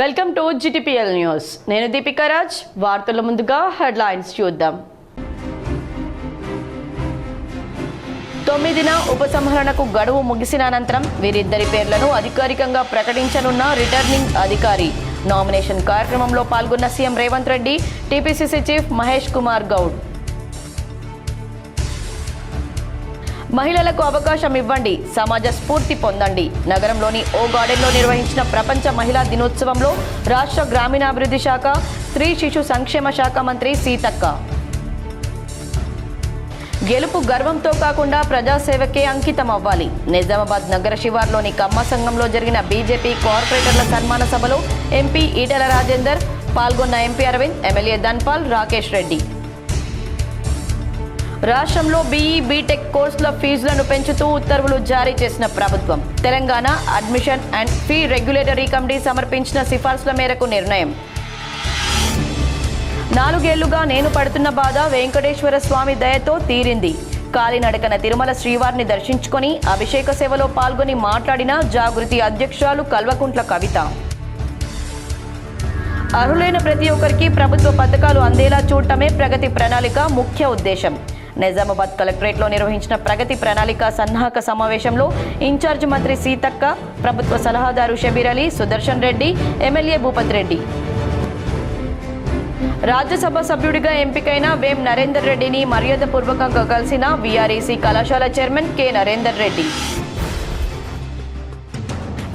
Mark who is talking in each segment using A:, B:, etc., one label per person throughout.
A: Welcome to GTPL news. నేను దీపికా రాజ్. వార్తల ముందుగా హెడ్లైన్స్ చూద్దాం. 9న ఉపసంహరణకు గడువు ముగిసిన అనంతరం వీరిద్దరి పేర్లను అధికారికంగా ప్రకటించనున్న రిటర్నింగ్ అధికారి. నామినేషన్ కార్యక్రమంలో పాల్గొన్న CM Revanth Reddy, TPCC chief Mahesh Kumar Goud. మహిళలకు అవకాశం ఇవ్వండి, సమాజ స్ఫూర్తి పొందండి. నగరంలోని ఓ గార్డెన్లో నిర్వహించిన ప్రపంచ మహిళా దినోత్సవంలో రాష్ట్ర గ్రామీణాభివృద్ధి శాఖ, స్త్రీ శిశు సంక్షేమ శాఖ మంత్రి సీతక్క. గెలుపు గర్వంతో కాకుండా ప్రజాసేవకే అంకితం అవ్వాలి. నిజామాబాద్ నగర శివార్లోని కమ్మ సంఘంలో జరిగిన బీజేపీ కార్పొరేటర్ల సన్మాన సభలో ఎంపీ ఈటెల రాజేందర్ పాల్గొన్న ఎంపీ అరవింద్, ఎమ్మెల్యే ధన్పాల్, రాకేష్ రెడ్డి. రాష్ట్రంలో బీఈ బీటెక్ కోర్సుల ఫీజులను పెంచుతూ ఉత్తర్వులు జారీ చేసిన ప్రభుత్వం. Telangana admission and fee regulatory committee సమర్పించిన సిఫార్సుల మేరకు నిర్ణయం. 4 ఏళ్లుగా నేను పడుతున్న బాధ వెంకటేశ్వర స్వామి దయతో తీరింది. కాలినడకన తిరుమల శ్రీవారిని దర్శించుకొని అభిషేక సేవలో పాల్గొని మాట్లాడిన జాగృతి అధ్యక్షురాలు కల్వకుంట్ల కవిత. అర్హులైన ప్రతి ఒక్కరికి ప్రభుత్వ పథకాలు అందేలా చూడటమే ప్రగతి ప్రణాళిక ముఖ్య ఉద్దేశం. నిజామాబాద్ కలెక్టరేట్లో నిర్వహించిన ప్రగతి ప్రణాళిక సన్నాహక సమావేశంలో ఇన్ఛార్జ్ మంత్రి సీతక్క, ప్రభుత్వ సలహాదారు షబీర్ అలీ, సుదర్శన్ రెడ్డి, ఎమ్మెల్యే భూపత్ రెడ్డి. రాజ్యసభ సభ్యుడిగా ఎంపికైన వేం నరేందర్ రెడ్డిని మర్యాదపూర్వకంగా కలిసిన వీఆర్ఏసీ కళాశాల చైర్మన్ కె నరేందర్ రెడ్డి.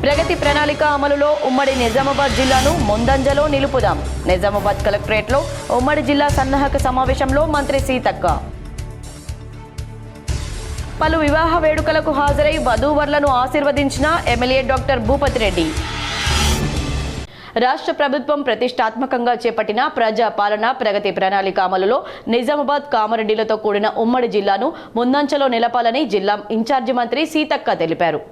A: ప్రగతి ప్రణాళిక అమలులో ఉమ్మడి నిజామాబాద్ జిల్లాను ముందంజలో నిలుపుదాం. నిజామాబాద్ కలెక్టరేట్లో ఉమ్మడి జిల్లా సన్నాహక సమావేశంలో మంత్రి సీతక్క. పలు వివాహ వేడుకలకు హాజరై వధూవరులను ఆశీర్వదించిన ఎమ్మెల్యే డాక్టర్ భూపత్ రెడ్డి. రాష్ట్ర ప్రభుత్వం ప్రతిష్టాత్మకంగా చేపట్టిన ప్రజా పాలన ప్రగతి ప్రణాళిక అమలులో నిజామాబాద్, కామారెడ్డిలతో కూడిన ఉమ్మడి జిల్లాను ముందంచలో నిలపాలని జిల్లా ఇన్ఛార్జి మంత్రి సీతక్క తెలిపారు.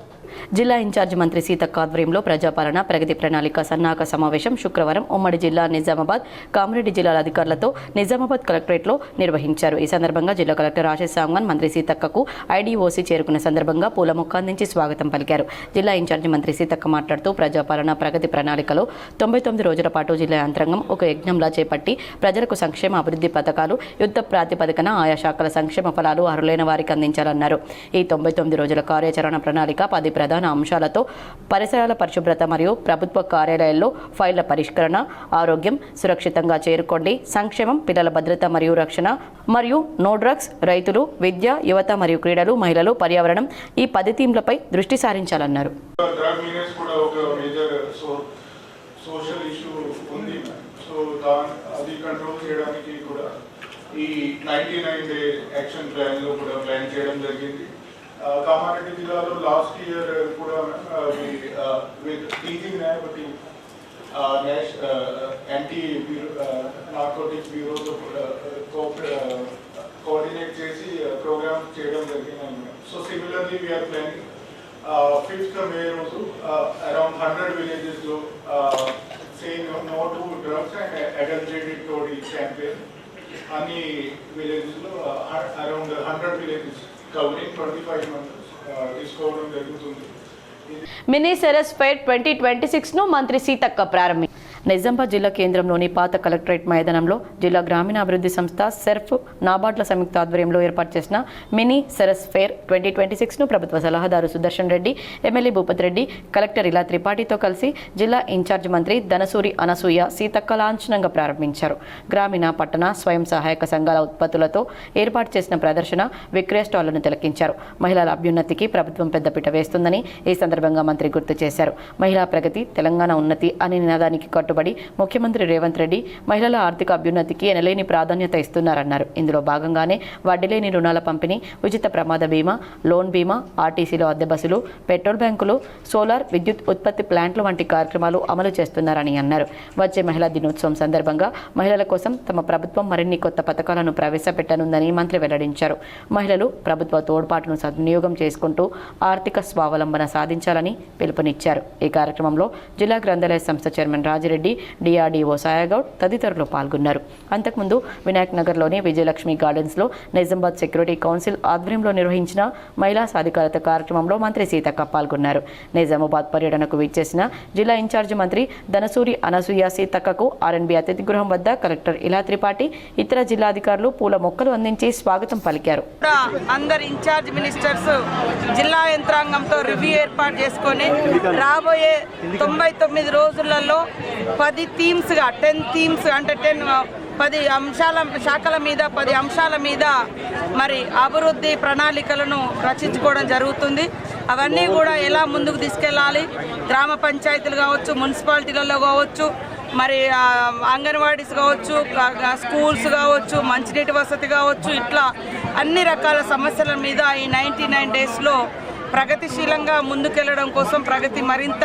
A: జిల్లా ఇన్ఛార్జి మంత్రి సీతక్క ఆధ్వర్యంలో ప్రజాపాలన ప్రగతి ప్రణాళిక సన్నాహక సమావేశం శుక్రవారం ఉమ్మడి జిల్లా నిజామాబాద్, కామారెడ్డి జిల్లాల అధికారులతో నిజామాబాద్ కలెక్టరేట్లో నిర్వహించారు. ఈ సందర్భంగా జిల్లా కలెక్టర్ ఆశీష్ సాంగ్వాన్ మంత్రి సీతక్కకు ఐడీఓసీ చేరుకున్న సందర్భంగా పూల మొక్క అందించి స్వాగతం పలికారు. జిల్లా ఇన్ఛార్జి మంత్రి సీతక్క మాట్లాడుతూ ప్రజాపాలన ప్రగతి ప్రణాళికలో 99 రోజుల పాటు జిల్లా యంత్రాంగం ఒక యజ్ఞంలా చేపట్టి ప్రజలకు సంక్షేమ అభివృద్ధి పథకాలు యుద్ధ ప్రాతిపదికన ఆయా శాఖల సంక్షేమ ఫలాలు అర్హులైన వారికి అందించాలన్నారు. ఈ 99 రోజుల కార్యాచరణ ప్రణాళిక 10 ప్రధాన అంశాలతో పరిసరాల పరిశుభ్రత మరియు ప్రభుత్వ కార్యాలయాల్లో ఫైళ్ల పరిష్కరణ, ఆరోగ్యం, సురక్షితంగా చేరుకోండి, సంక్షేమం, పిల్లల భద్రత మరియు రక్షణ మరియు నో డ్రగ్స్, రైతులు, విద్య, యువత మరియు క్రీడలు, మహిళలు, పర్యావరణం ఈ 10 థీమ్లపై దృష్టి సారించాలన్నారు.
B: కామారెడ్డి జిల్లాలో లాస్ట్ ఇయర్ కూడా విత్ టీచింగ్ న్యాయపతి యాంటీ నార్కోటిక్స్ బ్యూరోతో కోఆర్డినేట్ చేసి ప్రోగ్రామ్ చేయడం జరిగింది. So similarly we are planning 5th May రోజు అరౌండ్ 100 విలేజెస్లో saying no to drugs and adulterated toddy campaign అన్ని విలేజెస్లో అరౌండ్ 100 విలేజెస్ కవరింగ్ 25 మంత్స్ తీసుకోవడం జరుగుతుంది.
A: మినీ సెరస్ ఫెయిర్ 2026ను మంత్రి సీతక్క ప్రారంభించారు. నిజామాబాద్ జిల్లా కేంద్రంలోని పాత కలెక్టరేట్ మైదానంలో జిల్లా గ్రామీణాభివృద్ధి సంస్థ సెర్ఫ్, నాబార్డ్ల సంయుక్త ఆధ్వర్యంలో ఏర్పాటు చేసిన మినీ సెరస్ ఫెయిర్ 2026ను ప్రభుత్వ సలహాదారు సుదర్శన్ రెడ్డి, ఎమ్మెల్యే భూపత్ రెడ్డి, కలెక్టర్ ఇలా త్రిపాఠితో కలిసి జిల్లా ఇన్ఛార్జ్ మంత్రి ధనసూరి అనసూయ సీతక్క లాంఛనంగా ప్రారంభించారు. గ్రామీణ, పట్టణ స్వయం సహాయక సంఘాల ఉత్పత్తులతో ఏర్పాటు చేసిన ప్రదర్శన, విక్రయ స్టాళ్లను తిలకించారు. మహిళల అభ్యున్నతికి ప్రభుత్వం పెద్దపీట వేస్తుందని ఈ సందర్భంగా మంత్రి గుర్తు చేశారు. మహిళా ప్రగతి, తెలంగాణ ఉన్నతి అనే నినాదానికి కట్టుబడి ముఖ్యమంత్రి రేవంత్ రెడ్డి మహిళల ఆర్థిక అభ్యున్నతికి ఎనలేని ప్రాధాన్యత ఇస్తున్నారన్నారు. ఇందులో భాగంగానే వడ్డీ లేని రుణాల పంపిణీ, ఉచిత ప్రమాద బీమా, లోన్ బీమా, ఆర్టీసీలో అద్దె బస్సులు, పెట్రోల్ బ్యాంకులు, సోలార్ విద్యుత్ ఉత్పత్తి ప్లాంట్లు వంటి కార్యక్రమాలు అమలు చేస్తున్నారని అన్నారు. వచ్చే మహిళా దినోత్సవం సందర్భంగా మహిళల కోసం తమ ప్రభుత్వం మరిన్ని కొత్త పథకాలను ప్రవేశపెట్టనుందని మంత్రి వెల్లడించారు. మహిళలు ప్రభుత్వ తోడ్పాటును సద్వినియోగం చేసుకుంటూ ఆర్థిక స్వావలంబన సాధించాలని పిలుపునిచ్చారు. ఈ కార్యక్రమంలో జిల్లా గ్రంథాలయ సంస్థ చైర్మన్ రాజిరెడ్డి, రెడ్డి, డిఆర్డీఓ సాయగౌడ్ తదితరులు పాల్గొన్నారు. అంతకుముందు వినాయక్ నగర్లోని విజయలక్ష్మి గార్డెన్స్లో నిజామాబాద్ సెక్యూరిటీ కౌన్సిల్ ఆధ్వర్యంలో నిర్వహించిన మహిళా సాధికారత కార్యక్రమంలో మంత్రి సీతక్క పాల్గొన్నారు. నిజామాబాద్ పర్యటనకు విచ్చేసిన జిల్లా ఇన్ఛార్జి మంత్రి ధనసూరి అనసూయ సీతక్కకు ఆర్ఎన్బి అతిథి గృహం వద్ద కలెక్టర్ ఇలా త్రిపాఠి, ఇతర జిల్లా అధికారులు పూల మొక్కలు అందించి స్వాగతం పలికారు.
C: అందరు ఇన్ఛార్జ్ మినిస్టర్స్ జిల్లా యంత్రాంగంతో రివ్యూ ఏర్పాటు చేసుకొని రాబోయే 99 రోజులలో 10 థీమ్స్గా 10 థీమ్స్ అంటే 10 శాఖల మీద 10 అంశాల మీద మరి అభివృద్ధి ప్రణాళికలను రచించుకోవడం జరుగుతుంది. అవన్నీ కూడా ఎలా ముందుకు తీసుకెళ్ళాలి, గ్రామ పంచాయతీలు కావచ్చు, మున్సిపాలిటీలలో కావచ్చు, మరి అంగన్వాడీస్ కావచ్చు, స్కూల్స్ కావచ్చు, మంచినీటి వసతి కావచ్చు, ఇట్లా అన్ని రకాల సమస్యల మీద ఈ 99 డేస్లో ప్రగతిశీలంగా ముందుకెళ్లడం కోసం, ప్రగతి మరింత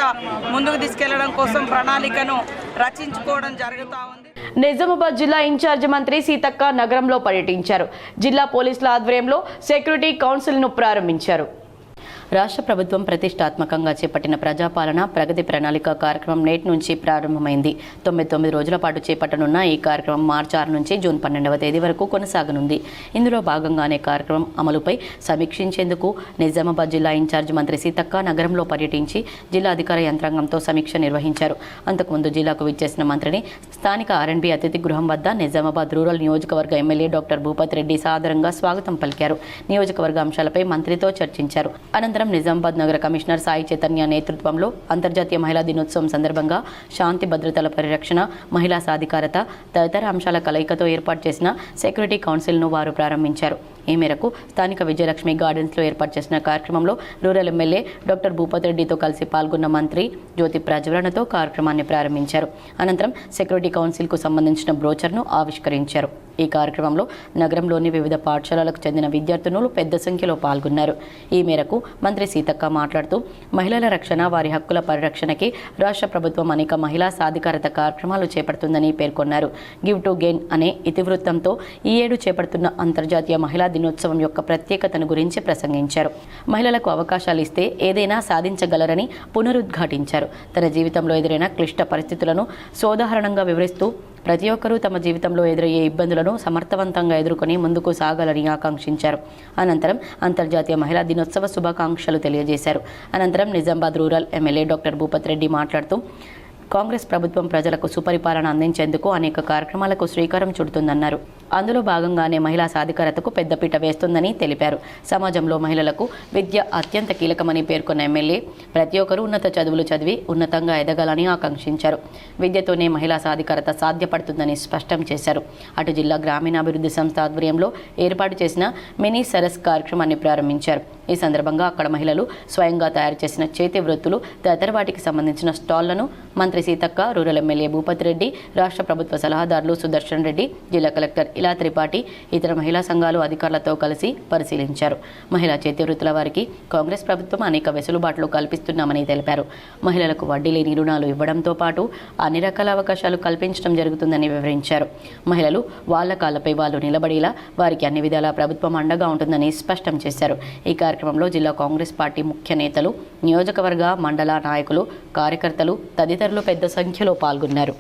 C: ముందుకు తీసుకెళ్లడం కోసం ప్రణాళికను రచించుకోవడం జరుగుతూ ఉంది.
A: నిజామాబాద్ జిల్లా ఇన్ఛార్జి మంత్రి సీతక్క నగరంలో పర్యటించారు. జిల్లా పోలీసుల ఆధ్వర్యంలో సెక్యూరిటీ కౌన్సిల్ను ప్రారంభించారు. రాష్ట్ర ప్రభుత్వం ప్రతిష్టాత్మకంగా చేపట్టిన ప్రజాపాలన ప్రగతి ప్రణాళిక కార్యక్రమం నేటి నుంచి ప్రారంభమైంది. 99 రోజుల పాటు చేపట్టనున్న ఈ కార్యక్రమం మార్చి 6 నుంచి జూన్ 12వ తేదీ వరకు కొనసాగనుంది. ఇందులో భాగంగానే కార్యక్రమం అమలుపై సమీక్షించేందుకు నిజామాబాద్ జిల్లా ఇన్ఛార్జి మంత్రి సీతక్క నగరంలో పర్యటించి జిల్లా అధికార యంత్రాంగంతో సమీక్ష నిర్వహించారు. అంతకుముందు జిల్లాకు విచ్చేసిన మంత్రిని స్థానిక ఆర్ఎన్బి అతిథి గృహం వద్ద నిజామాబాద్ రూరల్ నియోజకవర్గ ఎమ్మెల్యే డాక్టర్ భూపతి రెడ్డి సాదరంగా స్వాగతం పలికారు. నియోజకవర్గ అంశాలపై మంత్రితో చర్చించారు. అనంతరం నిజామాబాద్ నగర కమిషనర్ సాయి చైతన్య నేతృత్వంలో అంతర్జాతీయ మహిళా దినోత్సవం సందర్భంగా శాంతి భద్రతల పరిరక్షణ, మహిళా సాధికారత తదితర అంశాల కలయికతో ఏర్పాటు చేసిన సెక్యూరిటీ కౌన్సిల్ను వారు ప్రారంభించారు. ఈ మేరకు స్థానిక విజయలక్ష్మి గార్డెన్స్లో ఏర్పాటు చేసిన కార్యక్రమంలో రూరల్ ఎమ్మెల్యే డాక్టర్ భూపతి రెడ్డితో కలిసి పాల్గొన్న మంత్రి జ్యోతి ప్రజ్వలనతో కార్యక్రమాన్ని ప్రారంభించారు. అనంతరం సెక్యూరిటీ కౌన్సిల్కు సంబంధించిన బ్రోచర్ను ఆవిష్కరించారు. ఈ కార్యక్రమంలో నగరంలోని వివిధ పాఠశాలలకు చెందిన విద్యార్థినులు పెద్ద సంఖ్యలో పాల్గొన్నారు. ఈ మేరకు మంత్రి సీతక్క మాట్లాడుతూ మహిళల రక్షణ, వారి హక్కుల పరిరక్షణకి రాష్ట్ర ప్రభుత్వం అనేక మహిళా సాధికారత కార్యక్రమాలు చేపడుతుందని పేర్కొన్నారు. గివ్ టు గెయిన్ అనే ఇతివృత్తంతో ఈ ఏడు చేపడుతున్న అంతర్జాతీయ మహిళా దినోత్సవం యొక్క ప్రత్యేకతను గురించి ప్రసంగించారు. మహిళలకు అవకాశాలు ఇస్తే ఏదైనా సాధించగలరని పునరుద్ఘాటించారు. తన జీవితంలో ఎదురైన క్లిష్ట పరిస్థితులను సోదాహరణంగా వివరిస్తూ ప్రతి ఒక్కరూ తమ జీవితంలో ఎదురయ్యే ఇబ్బందులను సమర్థవంతంగా ఎదుర్కొని ముందుకు సాగాలని ఆకాంక్షించారు. అనంతరం అంతర్జాతీయ మహిళా దినోత్సవ శుభాకాంక్షలు తెలియజేశారు. అనంతరం Nizamabad rural MLA doctor Bhupathi Reddy మాట్లాడుతూ కాంగ్రెస్ ప్రభుత్వం ప్రజలకు సుపరిపాలన అందించేందుకు అనేక కార్యక్రమాలకు శ్రీకారం చుడుతుందన్నారు. అందులో భాగంగానే మహిళా సాధికారతకు పెద్దపీట వేస్తుందని తెలిపారు. సమాజంలో మహిళలకు విద్య అత్యంత కీలకమని పేర్కొన్న ఎమ్మెల్యే ప్రతి ఒక్కరూ ఉన్నత చదువులు చదివి ఉన్నతంగా ఎదగాలని ఆకాంక్షించారు. విద్యతోనే మహిళా సాధికారత సాధ్యపడుతుందని స్పష్టం చేశారు. అటు జిల్లా గ్రామీణాభివృద్ధి సంస్థ ఆధ్వర్యంలో ఏర్పాటు చేసిన మినీ సరస్ కార్యక్రమాన్ని ప్రారంభించారు. ఈ సందర్భంగా అక్కడ మహిళలు స్వయంగా తయారు చేసిన చేతి వృత్తులు తదితర వాటికి సంబంధించిన స్టాళ్లను మంత్రి సీతక్క, రూరల్ ఎమ్మెల్యే భూపతి రెడ్డి, రాష్ట్ర ప్రభుత్వ సలహాదారులు సుదర్శన్ రెడ్డి, జిల్లా కలెక్టర్ ఇలా త్రిపాఠి, ఇతర మహిళా సంఘాలు అధికారులతో కలిసి పరిశీలించారు. మహిళా చేతి వృత్తుల వారికి కాంగ్రెస్ ప్రభుత్వం అనేక వెసులుబాట్లు కల్పిస్తున్నామని తెలిపారు. మహిళలకు వడ్డీ లేని రుణాలు ఇవ్వడంతో పాటు అన్ని రకాల అవకాశాలు కల్పించడం జరుగుతుందని వివరించారు. మహిళలు వాళ్ల కాళ్లపై వాళ్ళు నిలబడేలా వారికి అన్ని విధాలా ప్రభుత్వం అండగా ఉంటుందని స్పష్టం చేశారు. ఈ కార్యక్రమంలో జిల్లా కాంగ్రెస్ పార్టీ ముఖ్య నేతలు, నియోజకవర్గ, మండల నాయకులు, కార్యకర్తలు తదితరులు పెద్ద సంఖ్యలో పాల్గొన్నారు.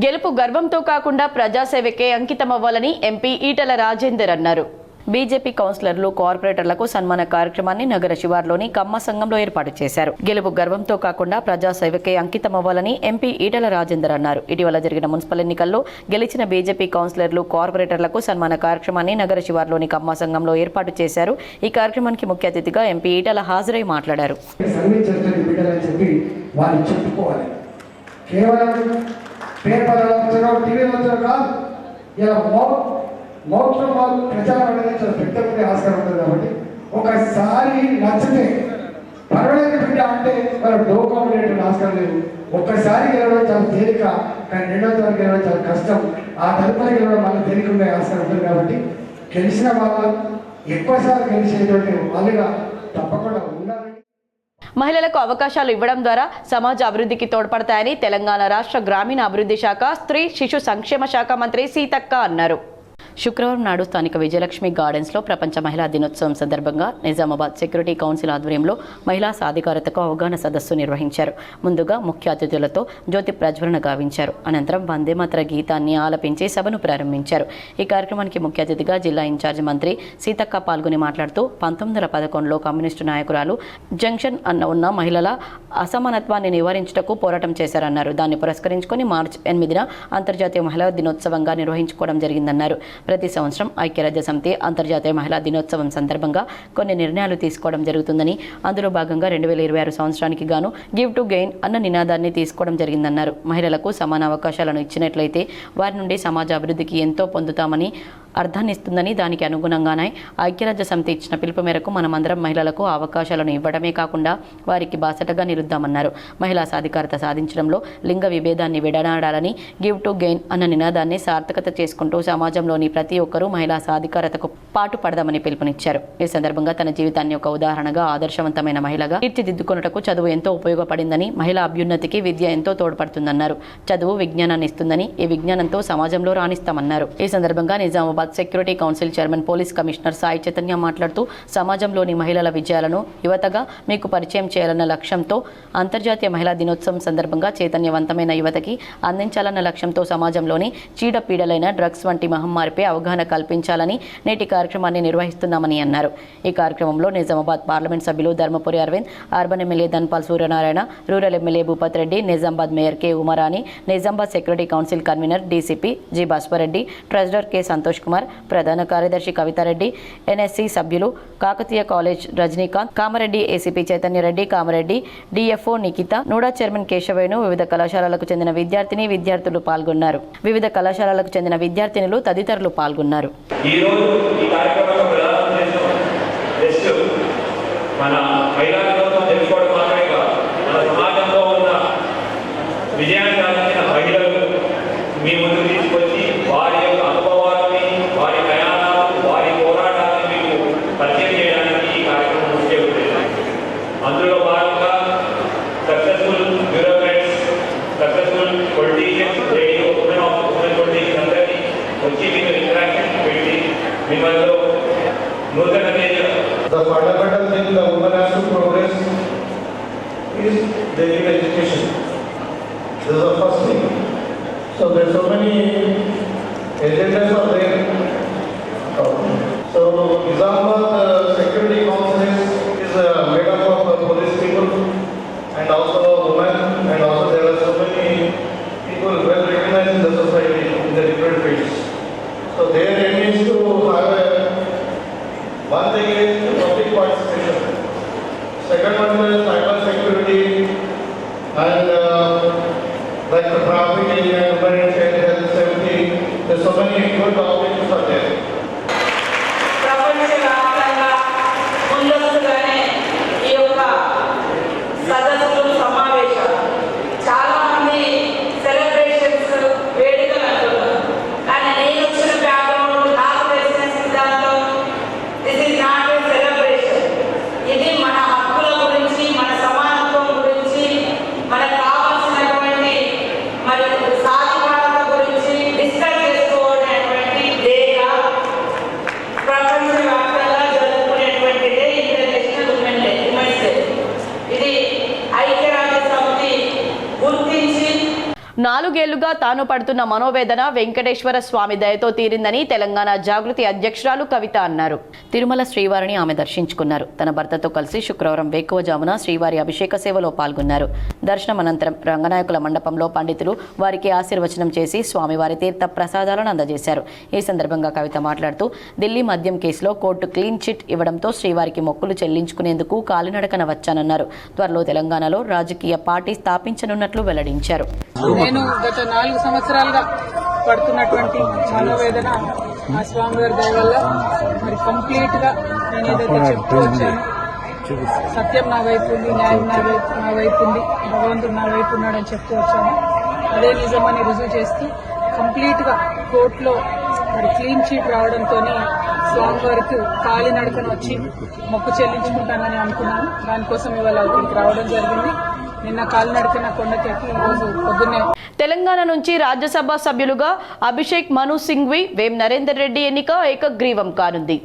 A: గెలుపు గర్వంతో కాకుండా ప్రజాసేవకే అంకితమవ్వాలని ఎంపీ ఈటల రాజేందర్ అన్నారు. బీజేపీ కౌన్సిలర్లు, కార్పొరేటర్లకు సన్మాన కార్యక్రమాన్ని నగర శివార్లోని కమ్మ సంఘంలో ఏర్పాటు చేశారు. గెలుపు గర్వంతో కాకుండా ప్రజాసేవకే అంకితమవ్వాలని ఎంపీ ఈటల రాజేందర్ అన్నారు. ఇటీవల జరిగిన మున్సిపల్ ఎన్నికల్లో గెలిచిన బీజేపీ కౌన్సిలర్లు, కార్పొరేటర్లకు సన్మాన కార్యక్రమాన్ని నగర శివార్లోని కమ్మ సంఘంలో ఏర్పాటు చేశారు. ఈ కార్యక్రమానికి ముఖ్య అతిథిగా ఎంపీ ఈటల హాజరై మాట్లాడారు.
D: మౌత్లో ప్రచారం అనేది చాలా పెద్దగా ఆస్కారం ఉంటుంది కాబట్టి ఒకసారి నచ్చితే పర్వాలేదు బిడ్డ అంటే వాళ్ళ డోకామినేట్ ఆస్కారం లేదు. ఒక్కసారి గెలవడం చాలా తేలిక, కానీ రెండో తరగతి గెలవడం చాలా కష్టం. ఆ తదుపరి గెలవడం మళ్ళీ తేలికగా ఆస్కారం ఉంటుంది కాబట్టి గెలిచిన వాళ్ళు ఎక్కువసారి గెలిచేటువంటి వాళ్ళుగా తప్పకుండా ఉండాలని.
A: మహిళలకు అవకాశాలు ఇవ్వడం ద్వారా సమాజ అభివృద్ధికి తోడ్పడతాయని తెలంగాణ రాష్ట్ర గ్రామీణ అభివృద్ధి శాఖ, స్త్రీ శిశు సంక్షేమ శాఖ మంత్రి సీతక్క అన్నారు. శుక్రవారం నాడు స్థానిక విజయలక్ష్మి గార్డెన్స్లో ప్రపంచ మహిళా దినోత్సవం సందర్భంగా నిజామాబాద్ సెక్యూరిటీ కౌన్సిల్ ఆధ్వర్యంలో మహిళా సాధికారతకు అవగాహన సదస్సు నిర్వహించారు. ముందుగా ముఖ్య అతిథులతో జ్యోతి ప్రజ్వలన గావించారు. అనంతరం వందేమాతర గీతాన్ని ఆలపించి సభను ప్రారంభించారు. ఈ కార్యక్రమానికి ముఖ్య అతిథిగా జిల్లా ఇన్ఛార్జి మంత్రి సీతక్క పాల్గొని మాట్లాడుతూ 1911లో కమ్యూనిస్టు నాయకురాలు జంక్షన్ అన్న ఉన్న మహిళల అసమానత్వాన్ని నివారించుటకు పోరాటం చేశారన్నారు. దాన్ని పురస్కరించుకొని మార్చి 8న అంతర్జాతీయ మహిళా దినోత్సవంగా నిర్వహించుకోవడం జరిగిందన్నారు. ప్రతి సంవత్సరం ఐక్యరాజ్య సమితి అంతర్జాతీయ మహిళా దినోత్సవం సందర్భంగా కొన్ని నిర్ణయాలు తీసుకోవడం జరుగుతుందని, అందులో భాగంగా 2026 సంవత్సరానికి గాను గివ్ టు గెయిన్ అన్న నినాదాన్ని తీసుకోవడం జరిగిందన్నారు. మహిళలకు సమాన అవకాశాలను ఇచ్చినట్లయితే వారి నుండి సమాజ అభివృద్ధికి ఎంతో పొందుతామని అర్థాన్ని ఇస్తుందని, దానికి అనుగుణంగానే ఐక్యరాజ్య సమితి ఇచ్చిన పిలుపు మేరకు మనమందరం మహిళలకు అవకాశాలను ఇవ్వడమే కాకుండా వారికి బాసటగా నిలుద్దామన్నారు. మహిళా సాధికారత సాధించడంలో లింగ విభేదాన్ని విడనాడాలని గివ్ టు గెయిన్ అన్న నినాదాన్ని సార్థకత చేసుకుంటూ సమాజంలోని ప్రతి ఒక్కరూ మహిళా సాధికారతకు పాటుపడదామని పిలుపునిచ్చారు. ఈ సందర్భంగా తన జీవితాన్ని ఒక ఉదాహరణగా ఆదర్శవంతమైన మహిళగా తీర్చిదిద్దుకున్నటకు చదువు ఎంతో ఉపయోగపడిందని, మహిళా అభ్యున్నతికి విద్య ఎంతో తోడ్పడుతుందన్నారు. చదువు విజ్ఞానాన్ని ఇస్తుందని, ఈ విజ్ఞానంతో సమాజంలో రాణిస్తామన్నారు. ఈ సందర్భంగా Nizamabad security council chairman police commissioner Sai Chaitanya మాట్లాడుతూ సమాజంలోని మహిళల విజయాలను యువతగా మీకు పరిచయం చేయాలన్న లక్ష్యంతో అంతర్జాతీయ మహిళా దినోత్సవం సందర్భంగా చైతన్యవంతమైన యువతకి అందించాలన్న లక్ష్యంతో సమాజంలోని చీడపీడలైన డ్రగ్స్ వంటి మహమ్మారిపై అవగాహన కల్పించాలని నేటి కార్యక్రమాన్ని నిర్వహిస్తున్నామని అన్నారు. ఈ కార్యక్రమంలో నిజామాబాద్ పార్లమెంట్ సభ్యులు Dharmapuri Arvind, urban MLA Dhanpal Suryanarayana, rural MLA Bhupath Reddy, Nizamabad mayor K Umarani, Nizamabad security council convener DCP G Bhaswareddy, treasurer K Santosh Kumar, ప్రధాన కార్యదర్శి కవితారెడ్డి, ఎన్ఎస్సి సభ్యులు Kakatiya college Rajinikanth, Kamareddy ACP Chaitanyareddy, Kamareddy DFO Nikhita, NUDA chairman Keshavenu, వివిధ కళాశాలలకు చెందిన విద్యార్థులు పాల్గొన్నారు. వివిధ కళాశాలలకు చెందిన విద్యార్థినులు తదితరులు పాల్గొన్నారు.
E: మన మహిళా దినోత్సవం తెలుసుకోవడం మాత్రమే కాదు, మన సమాజంలో ఉన్న విజయాన్ని సాధించిన మహిళలు మీ ముందు తీసుకొచ్చి వారి యొక్క అనుభవాలని, వారి ప్రయాణాలు, వారి పోరాటాలను మీకు పరిచయం చేయడానికి ఈ కార్యక్రమం ముఖ్య ఉద్దేశం. అందులో భాగంగా successful bureaucrats, successful politicians, women politicians అందరినీ వచ్చి మీకు ఇంటరాక్షన్ పెట్టి మిమ్మల్ని నూతన
B: The fundamental thing the woman has to progress is they need education. This is the first thing. So there are so many agendas are there. So Nizamabad Security Council is made up of police people and also women, and also there are so many people well recognized in the society in the different fields. So their aim is to have a one thing is public participation. Second one is cyber security and like the traffic area, humanitarian health, safety. There's so many good topics are there.
C: ప్రపంచవ్యాప్తంగా ముందస్తుగానే ఈ యొక్క సదస్సులు, సమావేశాలు చాలా మంది celebrations, వేడుకలు అంటున్నారు. కానీ నేను వచ్చిన బ్యాక్గ్రౌండ్, నాకు తెలిసిన సిద్ధాంతం, this is not a celebration. ఇది మన హక్కుల గురించి, మన సమానత్వం గురించి, మనకు కావాల్సినటువంటి మరి సాధికారత గురించి డిస్కస్ చేసుకోవడానికి డేగా ప్రపంచవ్యాప్తంగా జరుపుకునేటువంటి డే ఇంటర్నేషనల్ ఉమెన్స్ డే. ఇది ఐక్యరాజ్య సమితి గుర్తించి
A: 4 ఏళ్లుగా తాను పడుతున్న మనోవేదన వెంకటేశ్వర స్వామి దయతో తీరిందని తెలంగాణ జాగృతి అధ్యక్షురాలు కవిత అన్నారు. తిరుమల శ్రీవారిని ఆమె దర్శించుకున్నారు. తన భర్తతో కలిసి శుక్రవారం వేకువజామున శ్రీవారి అభిషేక సేవలో పాల్గొన్నారు. దర్శనం అనంతరం రంగనాయకుల మండపంలో పండితులు వారికి ఆశీర్వచనం చేసి స్వామివారి తీర్థ ప్రసాదాలను అందజేశారు. ఈ సందర్భంగా కవిత మాట్లాడుతూ ఢిల్లీ మద్యం కేసులో కోర్టు క్లీన్ చిట్ ఇవ్వడంతో శ్రీవారికి మొక్కులు చెల్లించుకునేందుకు కాలినడకన వచ్చానన్నారు. త్వరలో తెలంగాణలో రాజకీయ పార్టీ స్థాపించనున్నట్లు వెల్లడించారు.
F: నేను గత 4 సంవత్సరాలుగా పడుతున్నటువంటి మనోవేదన ఆ స్వామివారి దయ వల్ల మరి కంప్లీట్ గా నేను ఏదైతే చెప్తూ వచ్చాను, సత్యం నా వైపు ఉంది, న్యాయం నా వైపు ఉంది, భగవంతుడు నా వైపు ఉన్నాడని చెప్తూ వచ్చాను. అదే నిజమని రుజువు చేస్తూ కంప్లీట్ గా కోర్టులో మరి క్లీన్ చీట్ రావడంతో స్వామివారికి కాలినడకన వచ్చి మొక్కు చెల్లించుకుంటానని అనుకున్నాను. దానికోసం ఇవాళ ఇక్కడికి రావడం జరిగింది. నిన్న కాలినడకన కొండకెక్కి ఈరోజు పొద్దున్నే.
A: తెలంగాణ నుంచి రాజ్యసభ సభ్యులుగా అభిషేక్ మను సింఘ్వి, వేం నరేందర్ రెడ్డి ఎన్నిక ఏకగ్రీవం కానుంది.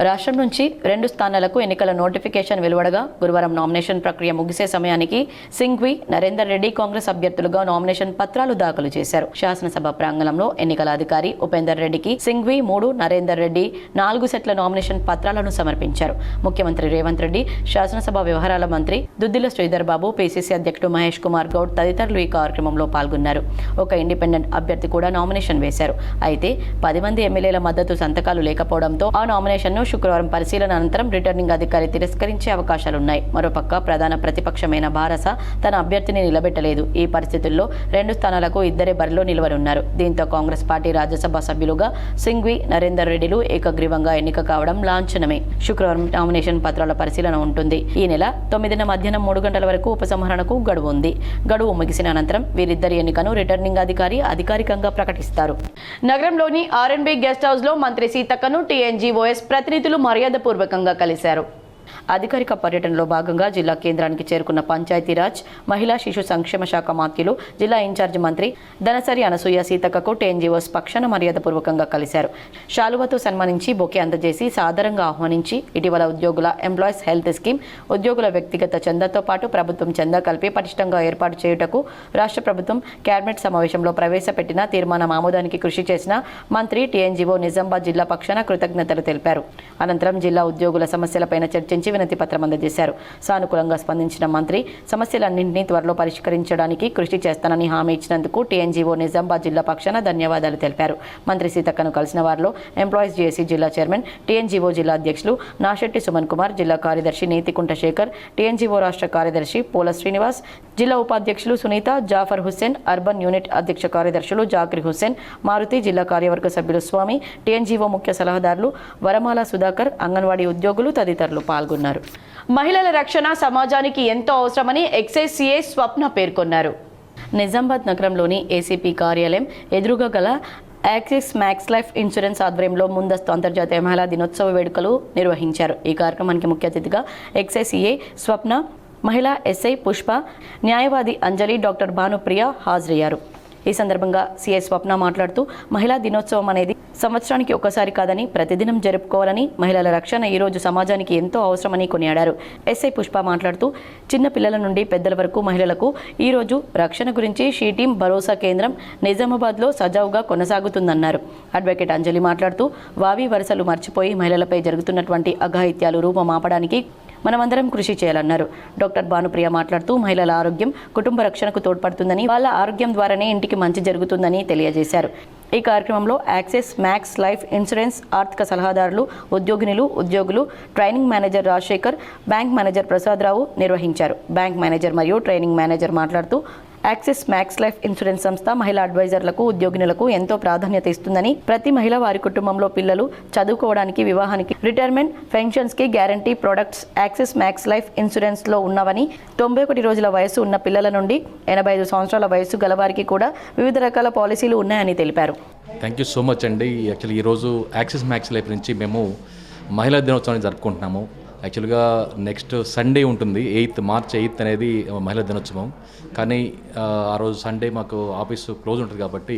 A: రాష్ట్రం నుంచి 2 స్థానాలకు ఎన్నికల నోటిఫికేషన్ వెలువడగా గురువారం నామినేషన్ ప్రక్రియ ముగిసే సమయానికి సింఘ్వి, నరేందర్ రెడ్డి కాంగ్రెస్ అభ్యర్థులుగా నామినేషన్ పత్రాలు దాఖలు చేశారు. శాసనసభ ప్రాంగణంలో ఎన్నికల అధికారి ఉపేందర్ రెడ్డికి సింఘ్వి 3, నరేందర్ రెడ్డి 4 సెట్ల నామినేషన్ పత్రాలను సమర్పించారు. ముఖ్యమంత్రి రేవంత్ రెడ్డి, శాసనసభ వ్యవహారాల మంత్రి దుద్దిల శ్రీధర్ బాబు, పిసిసి అధ్యక్షుడు మహేష్ కుమార్ గౌడ్ తదితరులు ఈ కార్యక్రమంలో పాల్గొన్నారు. ఒక ఇండిపెండెంట్ అభ్యర్థి కూడా నామినేషన్ వేశారు. అయితే 10 మంది ఎమ్మెల్యేల మద్దతు సంతకాలు లేకపోవడంతో ఆ నామినేషన్ను శుక్రవారం పరిశీలన అనంతరం రిటర్నింగ్ అధికారి తిరస్కరించే అవకాశాలున్నాయి. మరోపక్క ప్రధాన ప్రతిపక్షమైన భారస తన అభ్యర్థిని నిలబెట్టలేదు. ఈ పరిస్థితుల్లో 2 స్థానాలకు ఇద్దరే బరిలో నిలవనున్నారు. దీంతో కాంగ్రెస్ పార్టీ రాజ్యసభ సభ్యులుగా సింఘ్వి, నరేందర్ రెడ్డిలు ఏకగ్రీవంగా ఎన్నిక కావడం లాంఛనమే. శుక్రవారం నామినేషన్ పత్రాల పరిశీలన ఉంటుంది. ఈ నెల 9న మధ్యాహ్నం 3 గంటల వరకు ఉపసంహరణకు గడువు ఉంది. గడువు ముగిసిన అనంతరం వీరిద్దరి ఎన్నికను రిటర్నింగ్ అధికారి అధికారికంగా ప్రకటిస్తారు. నగరంలోని R&B గెస్ట్ హౌస్ లో మంత్రి సీతక్కను TNGOS ప్రతినిధులు మర్యాదపూర్వకంగా కలిశారు. అధికారిక పర్యటనలో భాగంగా జిల్లా కేంద్రానికి చేరుకున్న పంచాయతీరాజ్, మహిళా శిశు సంక్షేమ శాఖ మాత్యులు, జిల్లా ఇన్ఛార్జి మంత్రి ధనసరి అనసూయ సీతక్కకు TNGOS పక్షాన మర్యాదపూర్వకంగా కలిశారు. శాలువతో సన్మానించి బొకే అందజేసి సాదరంగా ఆహ్వానించి ఇటీవల ఉద్యోగుల ఎంప్లాయీస్ హెల్త్ స్కీమ్, ఉద్యోగుల వ్యక్తిగత చందాతో పాటు ప్రభుత్వం చందా కలిపి పటిష్టంగా ఏర్పాటు చేయుటకు రాష్ట్ర ప్రభుత్వం కేబినెట్ సమావేశంలో ప్రవేశపెట్టిన తీర్మానం ఆమోదానికి కృషి చేసిన మంత్రి TNGO నిజామాబాద్ జిల్లా పక్షాన కృతజ్ఞతలు తెలిపారు. అనంతరం జిల్లా ఉద్యోగుల సమస్యలపైన చర్చించి వినతి పత్రం అందజేశారు. సానుకూలంగా స్పందించిన మంత్రి సమస్యలన్నింటినీ త్వరలో పరిష్కరించడానికి కృషి చేస్తానని హామీ ఇచ్చినందుకు TNGO నిజామాబాద్ జిల్లా పక్షాన ధన్యవాదాలు తెలిపారు. మంత్రి సీతక్కను కలిసిన వారిలో ఎంప్లాయీస్ జేఏసీ జిల్లా చైర్మన్, TNGO జిల్లా అధ్యక్షులు నాశెట్టి సుమన్ కుమార్, జిల్లా కార్యదర్శి నేతికుంట శేఖర్, TNGO రాష్ట్ర కార్యదర్శి పోల శ్రీనివాస్, జిల్లా ఉపాధ్యక్షులు సునీత, జాఫర్ హుస్సేన్, అర్బన్ యూనిట్ అధ్యక్ష కార్యదర్శులు జాకిర్ హుస్సేన్, మారుతి, జిల్లా కార్యవర్గ సభ్యులు స్వామి, TNGO ముఖ్య సలహాదారులు వరమాల సుధాకర్, అంగన్వాడీ ఉద్యోగులు తదితరులు పాల్గొన్నారు. మహిళల రక్షణ సమాజానికి ఎంతో అవసరమని ఎక్సైజ్ సిఐ స్వప్న పేర్కొన్నారు. నిజామాబాద్ నగరంలోని ఏసీపీ కార్యాలయం ఎదురుగా గల యాక్సిస్ మ్యాక్స్ లైఫ్ ఇన్సూరెన్స్ ఆధ్వర్యంలో ముందస్తు అంతర్జాతీయ మహిళా దినోత్సవ వేడుకలు నిర్వహించారు. ఈ కార్యక్రమానికి ముఖ్య అతిథిగా ఎక్సైజ్ సిఐ స్వప్న, మహిళా ఎస్ఐ పుష్ప, న్యాయవాది అంజలి, డాక్టర్ భానుప్రియ హాజరయ్యారు. ఈ సందర్భంగా సిఐ స్వప్న మాట్లాడుతూ మహిళా దినోత్సవం అనేది సంవత్సరానికి ఒకసారి కాదని ప్రతిదినం జరుపుకోవాలని, మహిళల రక్షణ ఈ రోజు సమాజానికి ఎంతో అవసరమని కొనియాడారు. ఎస్ఐ పుష్ప మాట్లాడుతూ చిన్న పిల్లల నుండి పెద్దల వరకు మహిళలకు ఈ రోజు రక్షణ గురించి షీ టీం భరోసా కేంద్రం నిజామాబాద్లో సజావుగా కొనసాగుతుందన్నారు. అడ్వకేట్ అంజలి మాట్లాడుతూ వావి వరుసలు మర్చిపోయి మహిళలపై జరుగుతున్నటువంటి అఘాయిత్యాలు రూపమాపడానికి మనమందరం కృషి చేయాలన్నారు. డాక్టర్ భానుప్రియ మాట్లాడుతూ మహిళల ఆరోగ్యం కుటుంబ రక్షణకు తోడ్పడుతుందని, వాళ్ళ ఆరోగ్యం ద్వారానే ఇంటికి మంచి జరుగుతుందని తెలియజేశారు. ఈ కార్యక్రమంలో యాక్సిస్ మ్యాక్స్ లైఫ్ ఇన్సూరెన్స్ ఆర్థిక సలహాదారులు, ఉద్యోగులు, training manager Rajasekhar, bank manager Prasadarao నిర్వహించారు. బ్యాంక్ మేనేజర్ మరియు ట్రైనింగ్ మేనేజర్ మాట్లాడుతూ యాక్సిస్ మ్యాక్స్ లైఫ్ ఇన్సూరెన్స్ సంస్థ మహిళా అడ్వైజర్లకు, ఉద్యోగినులకు ఎంతో ప్రాధాన్యత ఇస్తుందని, ప్రతి మహిళ వారి కుటుంబంలో పిల్లలు చదువుకోవడానికి, వివాహానికి, రిటైర్మెంట్, పెన్షన్స్ కి guarantee products axis max life insurance లో ఉన్నవని, 91 రోజుల వయసు ఉన్న పిల్లల నుండి 85 సంవత్సరాల వయసు గలవారికి కూడా వివిధ రకాల పాలసీలు ఉన్నాయని తెలిపారు.
G: థ్యాంక్ యూ సో మచ్ అండి. యాక్చువల్లీ ఈరోజు యాక్సిస్ మ్యాక్స్ లైఫ్ నుంచి మేము మహిళా దినోత్సవాన్ని జరుపుకుంటున్నాము. యాక్చువల్గా నెక్స్ట్ సండే ఉంటుంది, మార్చ్ 8 అనేది మహిళా దినోత్సవం. కానీ ఆ రోజు సండే మాకు ఆఫీసు క్లోజ్ ఉంటుంది కాబట్టి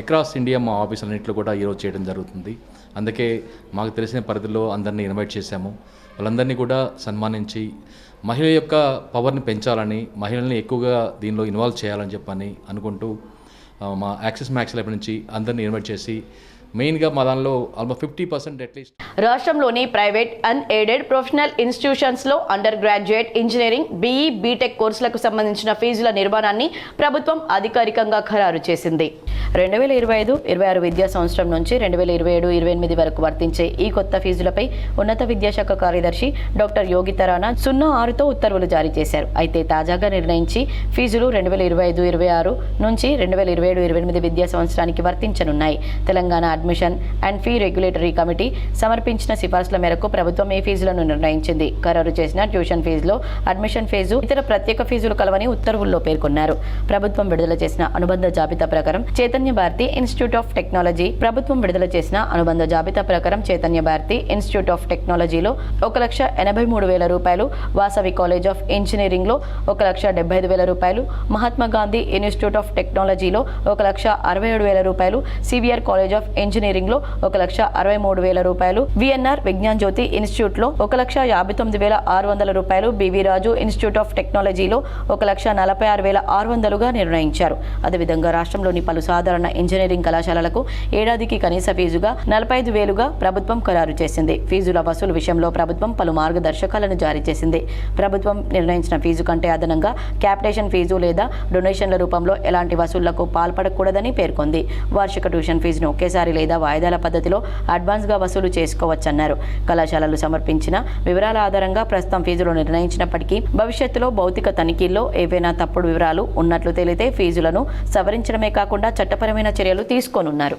G: అక్రాస్ ఇండియా మా ఆఫీసులన్నింటిలో కూడా ఈరోజు చేయడం జరుగుతుంది. అందుకే మాకు తెలిసిన పరిధిలో అందరినీ ఇన్వైట్ చేశాము. వాళ్ళందరినీ కూడా సన్మానించి మహిళ యొక్క పవర్ని పెంచాలని, మహిళల్ని ఎక్కువగా దీనిలో ఇన్వాల్వ్ చేయాలని చెప్పని అనుకుంటూ మా యాక్సిస్ మ్యాక్స్ లైఫ్ నుంచి అందరినీ ఇన్వైట్ చేసి మెయిన్గా మా దానిలో ఆల్మోస్ట్ 50% అట్లీస్ట్
A: రాష్ట్రంలోని ప్రైవేట్ అన్ఎయిడెడ్ ప్రొఫెషనల్ ఇన్స్టిట్యూషన్స్లో under graduate engineering, BE, B Tech కోర్సులకు సంబంధించిన ఫీజుల నిర్మాణాన్ని ప్రభుత్వం అధికారికంగా ఖరారు చేసింది. 2025-26 విద్యా సంవత్సరం నుంచి 2027-28 వరకు వర్తించే ఈ కొత్త ఫీజులపై ఉన్నత విద్యాశాఖ కార్యదర్శి డాక్టర్ యోగితా రాణా 06తో ఉత్తర్వులు జారీ చేశారు. అయితే తాజాగా నిర్ణయించి ఫీజులు 2025-26 నుంచి 2027-28 విద్యా సంవత్సరానికి వర్తించనున్నాయి. Telangana admission and fee regulatory committee సమర్పించిన సిఫార్సుల మేరకు ప్రభుత్వం ఈ ఫీజులను నిర్ణయించింది. ఖరారు చేసిన ట్యూషన్ ఫీజులో అడ్మిషన్ ఫీజు, ఇతర ప్రత్యేక ఫీజులు కలవని ఉత్తర్వుల్లో పేర్కొన్నారు. ప్రభుత్వం విడుదల చేసిన అనుబంధ జాబితా ప్రకారం చేతి Chaitanya Bharathi institute of technology ప్రభుత్వం విడుదల చేసిన అనుబంధ జాబితా ప్రకారం చైతన్య భారతి ఇన్స్టిట్యూట్ ఆఫ్ టెక్నాలజీలో 1,83,000 రూపాయలు, వాసవి కాలేజ్ ఆఫ్ ఇంజనీరింగ్లో 1,75,000 రూపాయలు, మహాత్మా గాంధీ ఇన్స్టిట్యూట్ ఆఫ్ టెక్నాలజీలో 1,67,000 రూపాయలు, సివిఆర్ కాలేజ్ ఆఫ్ ఇంజనీరింగ్లో 1,63,000 రూపాయలు, విఎన్ఆర్ విజ్ఞాన్ జ్యోతి ఇన్స్టిట్యూట్లో 1,59,600 రూపాయలు, బివి రాజు ఇన్స్టిట్యూట్ ఆఫ్ టెక్నాలజీలో 1,46,600గా నిర్ణయించారు. అదేవిధంగా రాష్ట్రంలోని పలు సాధారణ ఇంజనీరింగ్ కళాశాలలకు ఏడాదికి కనీస ఫీజుగా 45,000గా ప్రభుత్వం ఖరారు చేసింది. ఫీజుల వసూలు విషయంలో ప్రభుత్వం పలు మార్గదర్శకాలను జారీ చేసింది. ప్రభుత్వం నిర్ణయించిన ఫీజు కంటే అదనంగా క్యాపిటేషన్ ఫీజు లేదా డొనేషన్ల రూపంలో ఎలాంటి వసూళ్లకు పాల్పడకూడదని పేర్కొంది. వార్షిక ట్యూషన్ ఫీజును ఒకేసారి లేదా వాయిదాల పద్ధతిలో అడ్వాన్స్గా వసూలు చేసుకోవచ్చన్నారు. కళాశాలలు సమర్పించిన వివరాల ఆధారంగా ప్రస్తుతం ఫీజులు నిర్ణయించినప్పటికీ భవిష్యత్తులో భౌతిక తనిఖీల్లో ఏవైనా తప్పుడు వివరాలు ఉన్నట్లు తేలితే ఫీజులను సవరించడమే కాకుండా చట్టపరమైన చర్యలు తీసుకోనున్నారు.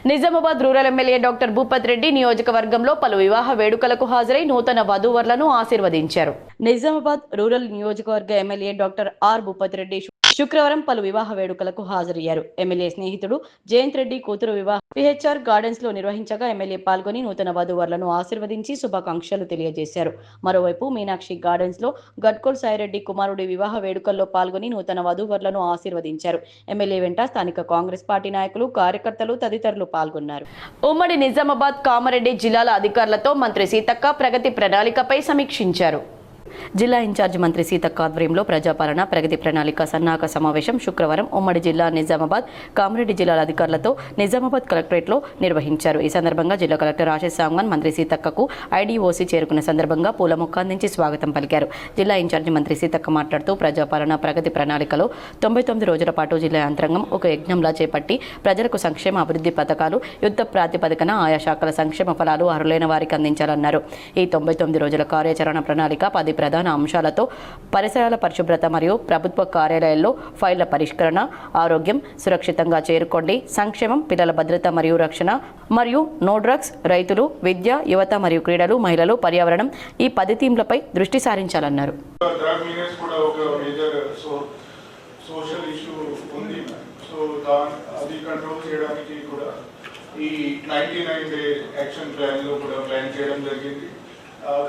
A: Nizamabad rural MLA doctor Bhupath Reddy నియోజకవర్గంలో పలు వివాహ వేడుకలకు హాజరై నూతన వధూవరులను ఆశీర్వదించారు. నిజామాబాద్ రూరల్ నియోజకవర్గ MLA doctor R Bhupath Reddy శుక్రవారం పలు వివాహ వేడుకలకు హాజరయ్యారు. ఎమ్మెల్యే స్నేహితుడు జయంత్ రెడ్డి కూతురు వివాహ పిహెచ్ఆర్ గార్డెన్స్ లో నిర్వహించగా ఎమ్మెల్యే పాల్గొని నూతన వధూవరులను ఆశీర్వదించి శుభాకాంక్షలు తెలియజేశారు. మరోవైపు మీనాక్షి గార్డెన్స్ లో గడ్కోల్ సాయిరెడ్డి కుమారుడి వివాహ వేడుకల్లో పాల్గొని నూతన వధూవరులను ఆశీర్వదించారు. ఎమ్మెల్యే వెంట స్థానిక కాంగ్రెస్ పార్టీ నాయకులు, కార్యకర్తలు తదితరులు పాల్గొన్నారు. ఉమ్మడి నిజామాబాద్, కామారెడ్డి జిల్లాల అధికారులతో మంత్రి సీతక్క ప్రగతి ప్రణాళికపై సమీక్షించారు. జిల్లా ఇన్ఛార్జి మంత్రి సీతక్క ఆధ్వర్యంలో ప్రజాపాలన ప్రగతి ప్రణాళిక సన్నాహక సమావేశం శుక్రవారం ఉమ్మడి జిల్లా నిజామాబాద్, కామారెడ్డి జిల్లాల అధికారులతో నిజామాబాద్ కలెక్టరేట్లో నిర్వహించారు. ఈ సందర్భంగా జిల్లా కలెక్టర్ ఆశీష్ సాంగ్వాన్ మంత్రి సీతక్కకు ఐడీఓసీ చేరుకున్న సందర్భంగా పూల మొక్క అందించి స్వాగతం పలికారు. జిల్లా ఇన్ఛార్జి మంత్రి సీతక్క మాట్లాడుతూ ప్రజాపాలన ప్రగతి ప్రణాళికలో 99 రోజుల పాటు జిల్లా యంత్రాంగం ఒక యజ్ఞంలా చేపట్టి ప్రజలకు సంక్షేమ అభివృద్ధి పథకాలు యుద్ధ ప్రాతిపదికన ఆయా శాఖల సంక్షేమ ఫలాలు అర్హులైన వారికి అందించాలన్నారు. ఈ 99 రోజుల కార్యాచరణ ప్రణాళిక 10 ప్రధాన అంశాలతో పరిసరాల పరిశుభ్రత మరియు ప్రభుత్వ కార్యాలయాల్లో ఫైళ్ల పరిష్కరణ, ఆరోగ్యం, సురక్షితంగా చేరుకోండి, సంక్షేమం, పిల్లల భద్రత మరియు రక్షణ మరియు నో డ్రగ్స్, రైతులు, విద్య, యువత మరియు క్రీడలు, మహిళలు, పర్యావరణం ఈ 10 థీమ్లపై దృష్టి సారించాలన్నారు.
B: ఈ 99 డే యాక్షన్ ప్లాన్ లో కూడా ప్లాన్ చేయడం జరిగింది.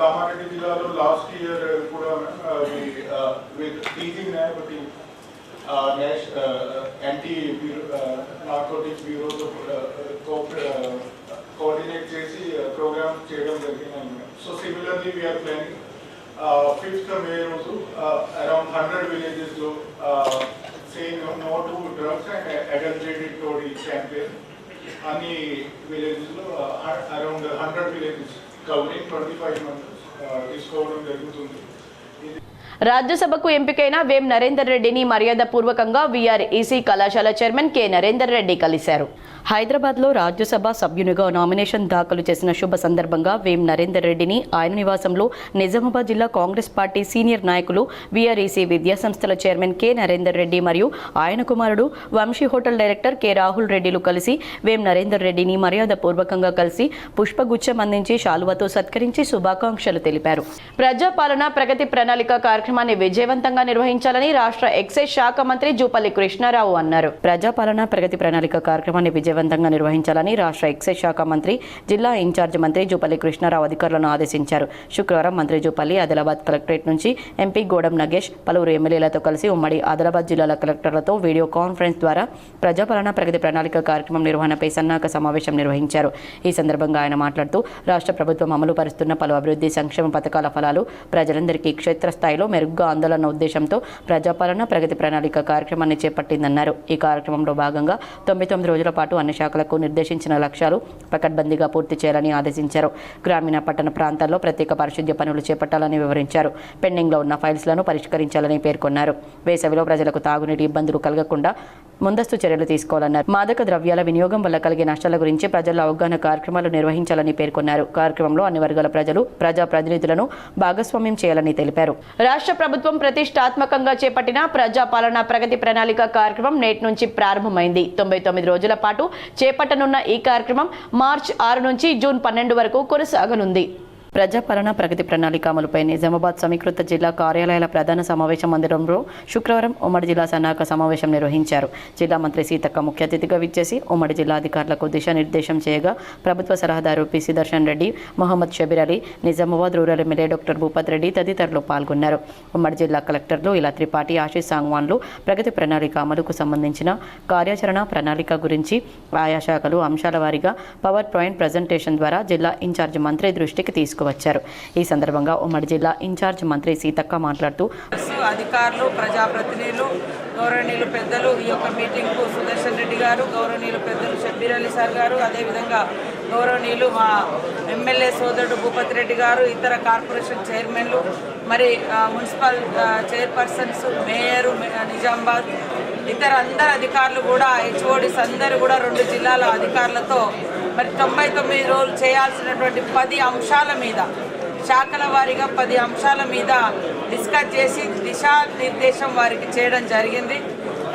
B: కామారెడ్డి జిల్లాలో లాస్ట్ ఇయర్ కూడా విత్ టీజింగ్ న్యాయపతి యాంటీ నార్కోటిక్స్ బ్యూరోతో కోఆర్డినేట్ చేసి ప్రోగ్రామ్ చేయడం జరిగింది. So similarly we are planning 5th May రోజు అరౌండ్ 100 విలేజెస్ లో saying no to drugs and adulterated toddy campaign అన్ని విలేజెస్ లో అరౌండ్ 100 విలేజెస్ కవరింగ్ 25 మంత్స్ తీసుకోవడం జరుగుతుంది.
A: రాజ్యసభకు ఎంపికైన వేం నరేందర్ రెడ్డిని మర్యాద పూర్వకంగా వీఆర్ఈసీ కళాశాల చైర్మన్ కె నరేందర్ రెడ్డి కలిశారు. హైదరాబాద్లో రాజ్యసభ సభ్యునిగా నామినేషన్ దాఖలు చేసిన శుభ సందర్భంగా వేం నరేందర్ రెడ్డిని ఆయన నివాసంలో నిజామాబాద్ జిల్లా కాంగ్రెస్ పార్టీ సీనియర్ నాయకులు, వీఆర్ఈసీ విద్యా సంస్థల చైర్మన్ కె నరేందర్ రెడ్డి మరియు ఆయన కుమారుడు Vamshi hotel director K Rahul రెడ్డిలు కలిసి వేం నరేందర్ రెడ్డిని మర్యాద పూర్వకంగా కలిసి పుష్పగుచ్చం అందించి శాలువతో సత్కరించి శుభాకాంక్షలు తెలిపారు. ప్రజాపాలన ప్రగతి ప్రణాళిక కార్యక్రమాన్ని విజయవంతంగా నిర్వహించాలని రాష్ట్ర ఎక్సైజ్ శాఖ మంత్రి జూపల్లి కృష్ణారావు అన్నారు. ప్రజాపాలన ప్రగతి ప్రణాళిక కార్యక్రమాన్ని విజయవంతంగా నిర్వహించాలని రాష్ట్ర ఎక్సైజ్ శాఖ మంత్రి, జిల్లా ఇన్ఛార్జ్ మంత్రి జూపల్లి కృష్ణారావు అధికారులను ఆదేశించారు. శుక్రవారం మంత్రి జూపల్లి ఆదిలాబాద్ కలెక్టరేట్ నుంచి ఎంపీ గోడం నగేష్, పలువురు ఎమ్మెల్యేలతో కలిసి ఉమ్మడి ఆదిలాబాద్ జిల్లాల కలెక్టర్లతో వీడియో కాన్ఫరెన్స్ ద్వారా ప్రజాపాలన ప్రగతి ప్రణాళిక కార్యక్రమం నిర్వహణపై సన్నాహక సమావేశం నిర్వహించారు. ఈ సందర్భంగా ఆయన మాట్లాడుతూ రాష్ట్ర ప్రభుత్వం అమలు పరుస్తున్న పలు అభివృద్ధి సంక్షేమ పథకాల ఫలాలు ప్రజలందరికీ క్షేత్రస్థాయిలో మెరుగ్గా అందాలన్న ఉద్దేశంతో ప్రజాపాలన ప్రగతి ప్రణాళిక కార్యక్రమాన్ని చేపట్టిందన్నారు. ఈ కార్యక్రమంలో భాగంగా 99 రోజుల పాటు అన్ని శాఖలకు నిర్దేశించిన లక్ష్యాలు పకడ్బందీగా పూర్తి చేయాలని ఆదేశించారు. గ్రామీణ పట్టణ ప్రాంతాల్లో ప్రత్యేక పారిశుద్ధ్య పనులు చేపట్టాలని వివరించారు. పెండింగ్లో ఉన్న ఫైల్స్లను పరిష్కరించాలని పేర్కొన్నారు. వేసవిలో ప్రజలకు తాగునీటి ఇబ్బందులు కలగకుండా ముందస్తు చర్యలు తీసుకోవాలన్నారు. మాదక ద్రవ్యాల వినియోగం వల్ల కలిగే నష్టాల గురించి ప్రజల్లో అవగాహన కార్యక్రమాలు నిర్వహించాలని పేర్కొన్నారు. కార్యక్రమంలో అన్ని వర్గాల ప్రజలు, ప్రజాప్రతినిధులను భాగస్వామ్యం చేయాలని తెలిపారు. రాష్ట్ర ప్రభుత్వం ప్రతిష్టాత్మకంగా చేపట్టిన ప్రజాపాలన ప్రగతి ప్రణాళిక కార్యక్రమం నేటి నుంచి ప్రారంభమైంది. 99 రోజుల పాటు చేపట్టనున్న ఈ కార్యక్రమం మార్చి 6 నుంచి జూన్ 12 వరకు కొనసాగనుంది. ప్రజాపాలన ప్రగతి ప్రణాళిక అమలుపై నిజామాబాద్ సమీకృత జిల్లా కార్యాలయాల ప్రధాన సమావేశ మందిరంలో శుక్రవారం ఉమ్మడి జిల్లా సన్నాహక సమావేశం నిర్వహించారు. జిల్లా మంత్రి సీతక్క ముఖ్య అతిథిగా విచ్చేసి ఉమ్మడి జిల్లా అధికారులకు దిశానిర్దేశం చేయగా ప్రభుత్వ సలహాదారు P. Sudarshan Reddy, Mohammed Shabbir Ali, Nizamabad rural MLA doctor Bhupath Reddy తదితరులు పాల్గొన్నారు. ఉమ్మడి జిల్లా కలెక్టర్లు ఇలా త్రిపాఠి, ఆశీష్ సాంగ్వాన్లు ప్రగతి ప్రణాళిక అమలుకు సంబంధించిన కార్యాచరణ ప్రణాళిక గురించి ఆయా శాఖలు అంశాల వారీగా పవర్ పాయింట్ ప్రజెంటేషన్ ద్వారా జిల్లా ఇన్ఛార్జ్ మంత్రి దృష్టికి తీసుకువచ్చారు. ఈ సందర్భంగా ఉమ్మడి జిల్లా ఇన్ఛార్జ్ మంత్రి సీతక్క మాట్లాడుతూ
C: అధికారులు, ప్రజాప్రతినిధులు, గౌరవనీయులు పెద్దలు ఈ యొక్క మీటింగ్కు సుదర్శన్ రెడ్డి గారు, గౌరవనీయులు పెద్దలు షబ్బీర్ అలీ సార్ గారు, అదేవిధంగా గౌరవనీయులు మా ఎమ్మెల్యే సోదరుడు భూపత్ రెడ్డి గారు, ఇతర కార్పొరేషన్ చైర్మన్లు, మరి మున్సిపల్ చైర్పర్సన్స్, మేయరు నిజామాబాద్, ఇతర అందరు అధికారులు కూడా, హెచ్ఓడిస్ అందరూ కూడా 2 జిల్లాల అధికారులతో మరి 99 రోజులు చేయాల్సినటువంటి 10 అంశాల మీద, శాఖల వారీగా 10 అంశాల మీద డిస్కస్ చేసి దిశానిర్దేశం వారికి చేయడం జరిగింది.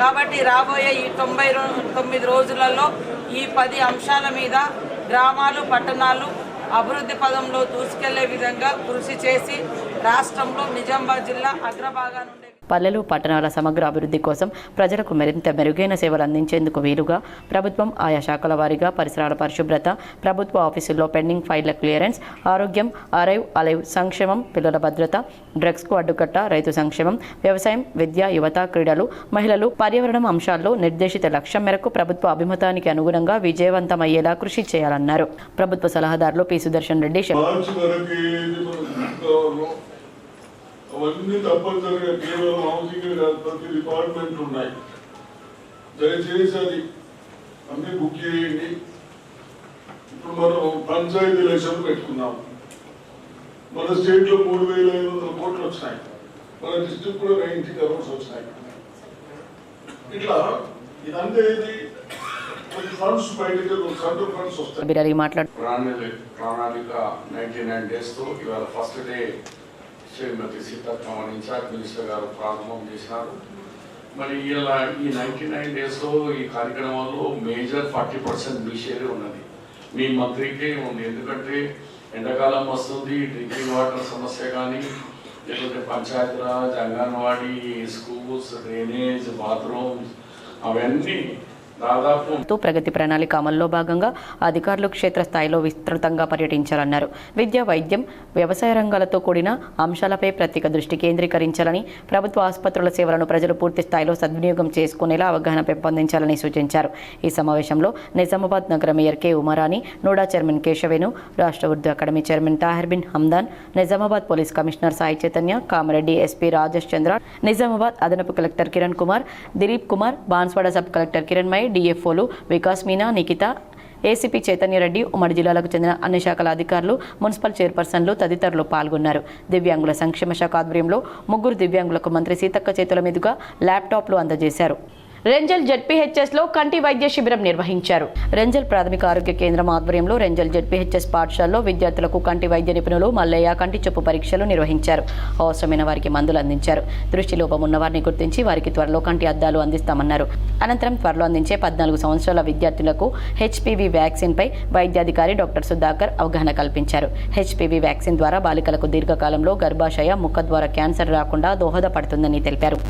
C: కాబట్టి రాబోయే ఈ 99 రోజులలో ఈ 10 అంశాల మీద గ్రామాలు, పట్టణాలు అభివృద్ధి పదంలో దూసుకెళ్లే విధంగా కృషి చేసి రాష్ట్రంలో నిజామాబాద్ జిల్లా అగ్రభాగాన ఉండే
A: పల్లెలు, పట్టణాల సమగ్ర అభివృద్ధి కోసం ప్రజలకు మరింత మెరుగైన సేవలు అందించేందుకు వీలుగా ప్రభుత్వం ఆయా శాఖల వారీగా పరిసరాల పరిశుభ్రత, ప్రభుత్వ ఆఫీసుల్లో పెండింగ్ ఫైళ్ల క్లియరెన్స్, ఆరోగ్యం, అలైవ్ సంక్షేమం, పిల్లల భద్రత, డ్రగ్స్కు అడ్డుకట్ట, రైతు సంక్షేమం, వ్యవసాయం, విద్య, యువత, క్రీడలు, మహిళలు, పర్యావరణం అంశాల్లో నిర్దేశిత లక్ష్యం మేరకు ప్రభుత్వ అభిమతానికి అనుగుణంగా విజయవంతమయ్యేలా కృషి చేయాలన్నారు. ప్రభుత్వ సలహాదారులు పి. సుదర్శన్ రెడ్డి
H: అవన్నీ తప్పనిసరిగా కేవలం హౌసింగ్ కాదు, ప్రతి డిపార్ట్మెంట్ ఉన్నాయి. దయచేసి అది అన్ని బుక్ చేయండి. ఇప్పుడు మనం పంచాయతీ ఎలక్షన్లు పెట్టుకున్నాం. మన స్టేట్లో 3,500 కోట్లు వచ్చినాయి. మన డిస్ట్రిక్ట్ కూడా 90 crores వచ్చినాయి. ఇట్లా ఇదంతా ఏది ఫండ్స్ బయటకు సెంట్రల్ ఫండ్స్ వస్తాయి.
I: ప్రణాళిక 99 days తో ఇవాళ ఫస్ట్ డే శ్రీమతి సీతక్క మన ఇన్ఛార్జ్ మినిస్టర్ గారు ప్రారంభం చేసినారు. మరి ఇలా ఈ 99 daysలో ఈ కార్యక్రమంలో మేజర్ 40% మీ షేరే ఉన్నది, మీ మంత్రికే ఉంది. ఎందుకంటే ఎండాకాలం వస్తుంది, డ్రింకింగ్ వాటర్ సమస్య కానీ, లేకపోతే Panchayati Raj, anganwadi, schools, drainage, bathrooms అవన్నీ దాదాపు
A: ప్రగతి ప్రణాళిక అమల్లో భాగంగా అధికారులు క్షేత్రస్థాయిలో విస్తృతంగా పర్యటించాలన్నారు. విద్య, వైద్యం, వ్యవసాయ రంగాలతో కూడిన అంశాలపై ప్రత్యేక దృష్టి కేంద్రీకరించాలని, ప్రభుత్వ ఆసుపత్రుల సేవలను ప్రజలు పూర్తి స్థాయిలో సద్వినియోగం చేసుకునేలా అవగాహన పెంపొందించాలని సూచించారు. ఈ సమావేశంలో నిజామాబాద్ నగర మేయర్ కె. ఉమారాణి, నోడా చైర్మన్ కేశవేను, రాష్ట్ర Urdu academy chairman Tahir bin Hamdan, Nizamabad police commissioner Sai Chaitanya, Kamareddy SP Rajesh Chandra, Nizamabad అదనపు collector Kiran Kumar, Dilip Kumar, Banswada sub collector Kiranmai, డిఎఫ్ఓలు వికాస్ మీనా, నిఖిత, ఏసీపీ చైతన్యరెడ్డి, ఉమ్మడి జిల్లాలకు చెందిన అన్ని శాఖల అధికారులు, మున్సిపల్ చైర్పర్సన్లు తదితరులు పాల్గొన్నారు. దివ్యాంగుల సంక్షేమ శాఖ ఆధ్వర్యంలో 3 దివ్యాంగులకు మంత్రి సీతక్క చేతుల మీదుగా ల్యాప్టాప్లు అందజేశారు. రెంజల్ జెడ్పీహెచ్ఎస్లో కంటి వైద్య శిబిరం నిర్వహించారు. రెంజల్ ప్రాథమిక ఆరోగ్య కేంద్రం ఆధ్వర్యంలో రెంజల్ జెడ్పీహెచ్ఎస్ పాఠశాలలో విద్యార్థులకు కంటి వైద్య నిపుణులు మల్లయ్య కంటి చూపు పరీక్షలు నిర్వహించారు. అవసరమైన వారికి మందులు అందించారు. దృష్టి లోపం ఉన్నవారిని గుర్తించి వారికి త్వరలో కంటి అద్దాలు అందిస్తామన్నారు. అనంతరం త్వరలో అందించే 14 సంవత్సరాల విద్యార్థులకు హెచ్పివి వ్యాక్సిన్పై వైద్యాధికారి డాక్టర్ సుధాకర్ అవగాహన కల్పించారు. హెచ్పివి వ్యాక్సిన్ ద్వారా బాలికలకు దీర్ఘకాలంలో గర్భాశయ, ముఖద్వార క్యాన్సర్ రాకుండా దోహదపడుతుందని తెలిపారు.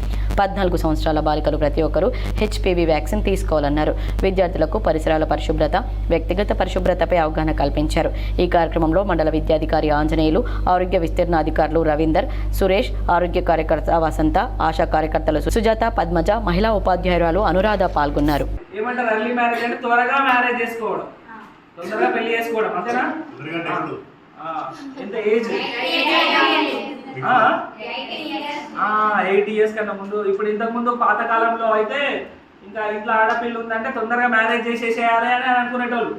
A: 14 సంవత్సరాల బాలికలు ప్రతి ఒక్కరూ హెచ్పివి వ్యాక్సిన్ తీసుకోవాలన్నారు. విద్యార్థులకు పరిసరాల పరిశుభ్రత, వ్యక్తిగత పరిశుభ్రతపై అవగాహన కల్పించారు. ఈ కార్యక్రమంలో మండల విద్యాధికారి ఆంజనేయులు, ఆరోగ్య విస్తీర్ణ అధికారులు రవీందర్, సురేష్, ఆరోగ్య కార్యకర్త వసంత, ఆశా కార్యకర్తలు సుజాత, పద్మజ, మహిళా ఉపాధ్యాయురాలు అనురాధ పాల్గొన్నారు.
F: ఏమంటారు, ఎర్లీ మ్యారేజ్ అంటే త్వరగా మ్యారేజ్ చేసుకోవడం, తొందరగా పెళ్లి చేసుకోవడం, అంతేనా? ఎంత ఏజ్? 8 years కన్నా ముందు. ఇప్పుడు ఇంతకు ముందు పాతకాలంలో అయితే ఇంకా ఇంట్లో ఆడపిల్ల ఉందంటే తొందరగా మ్యారేజ్ చేసేసేయాలి అని అనుకునేటోళ్ళు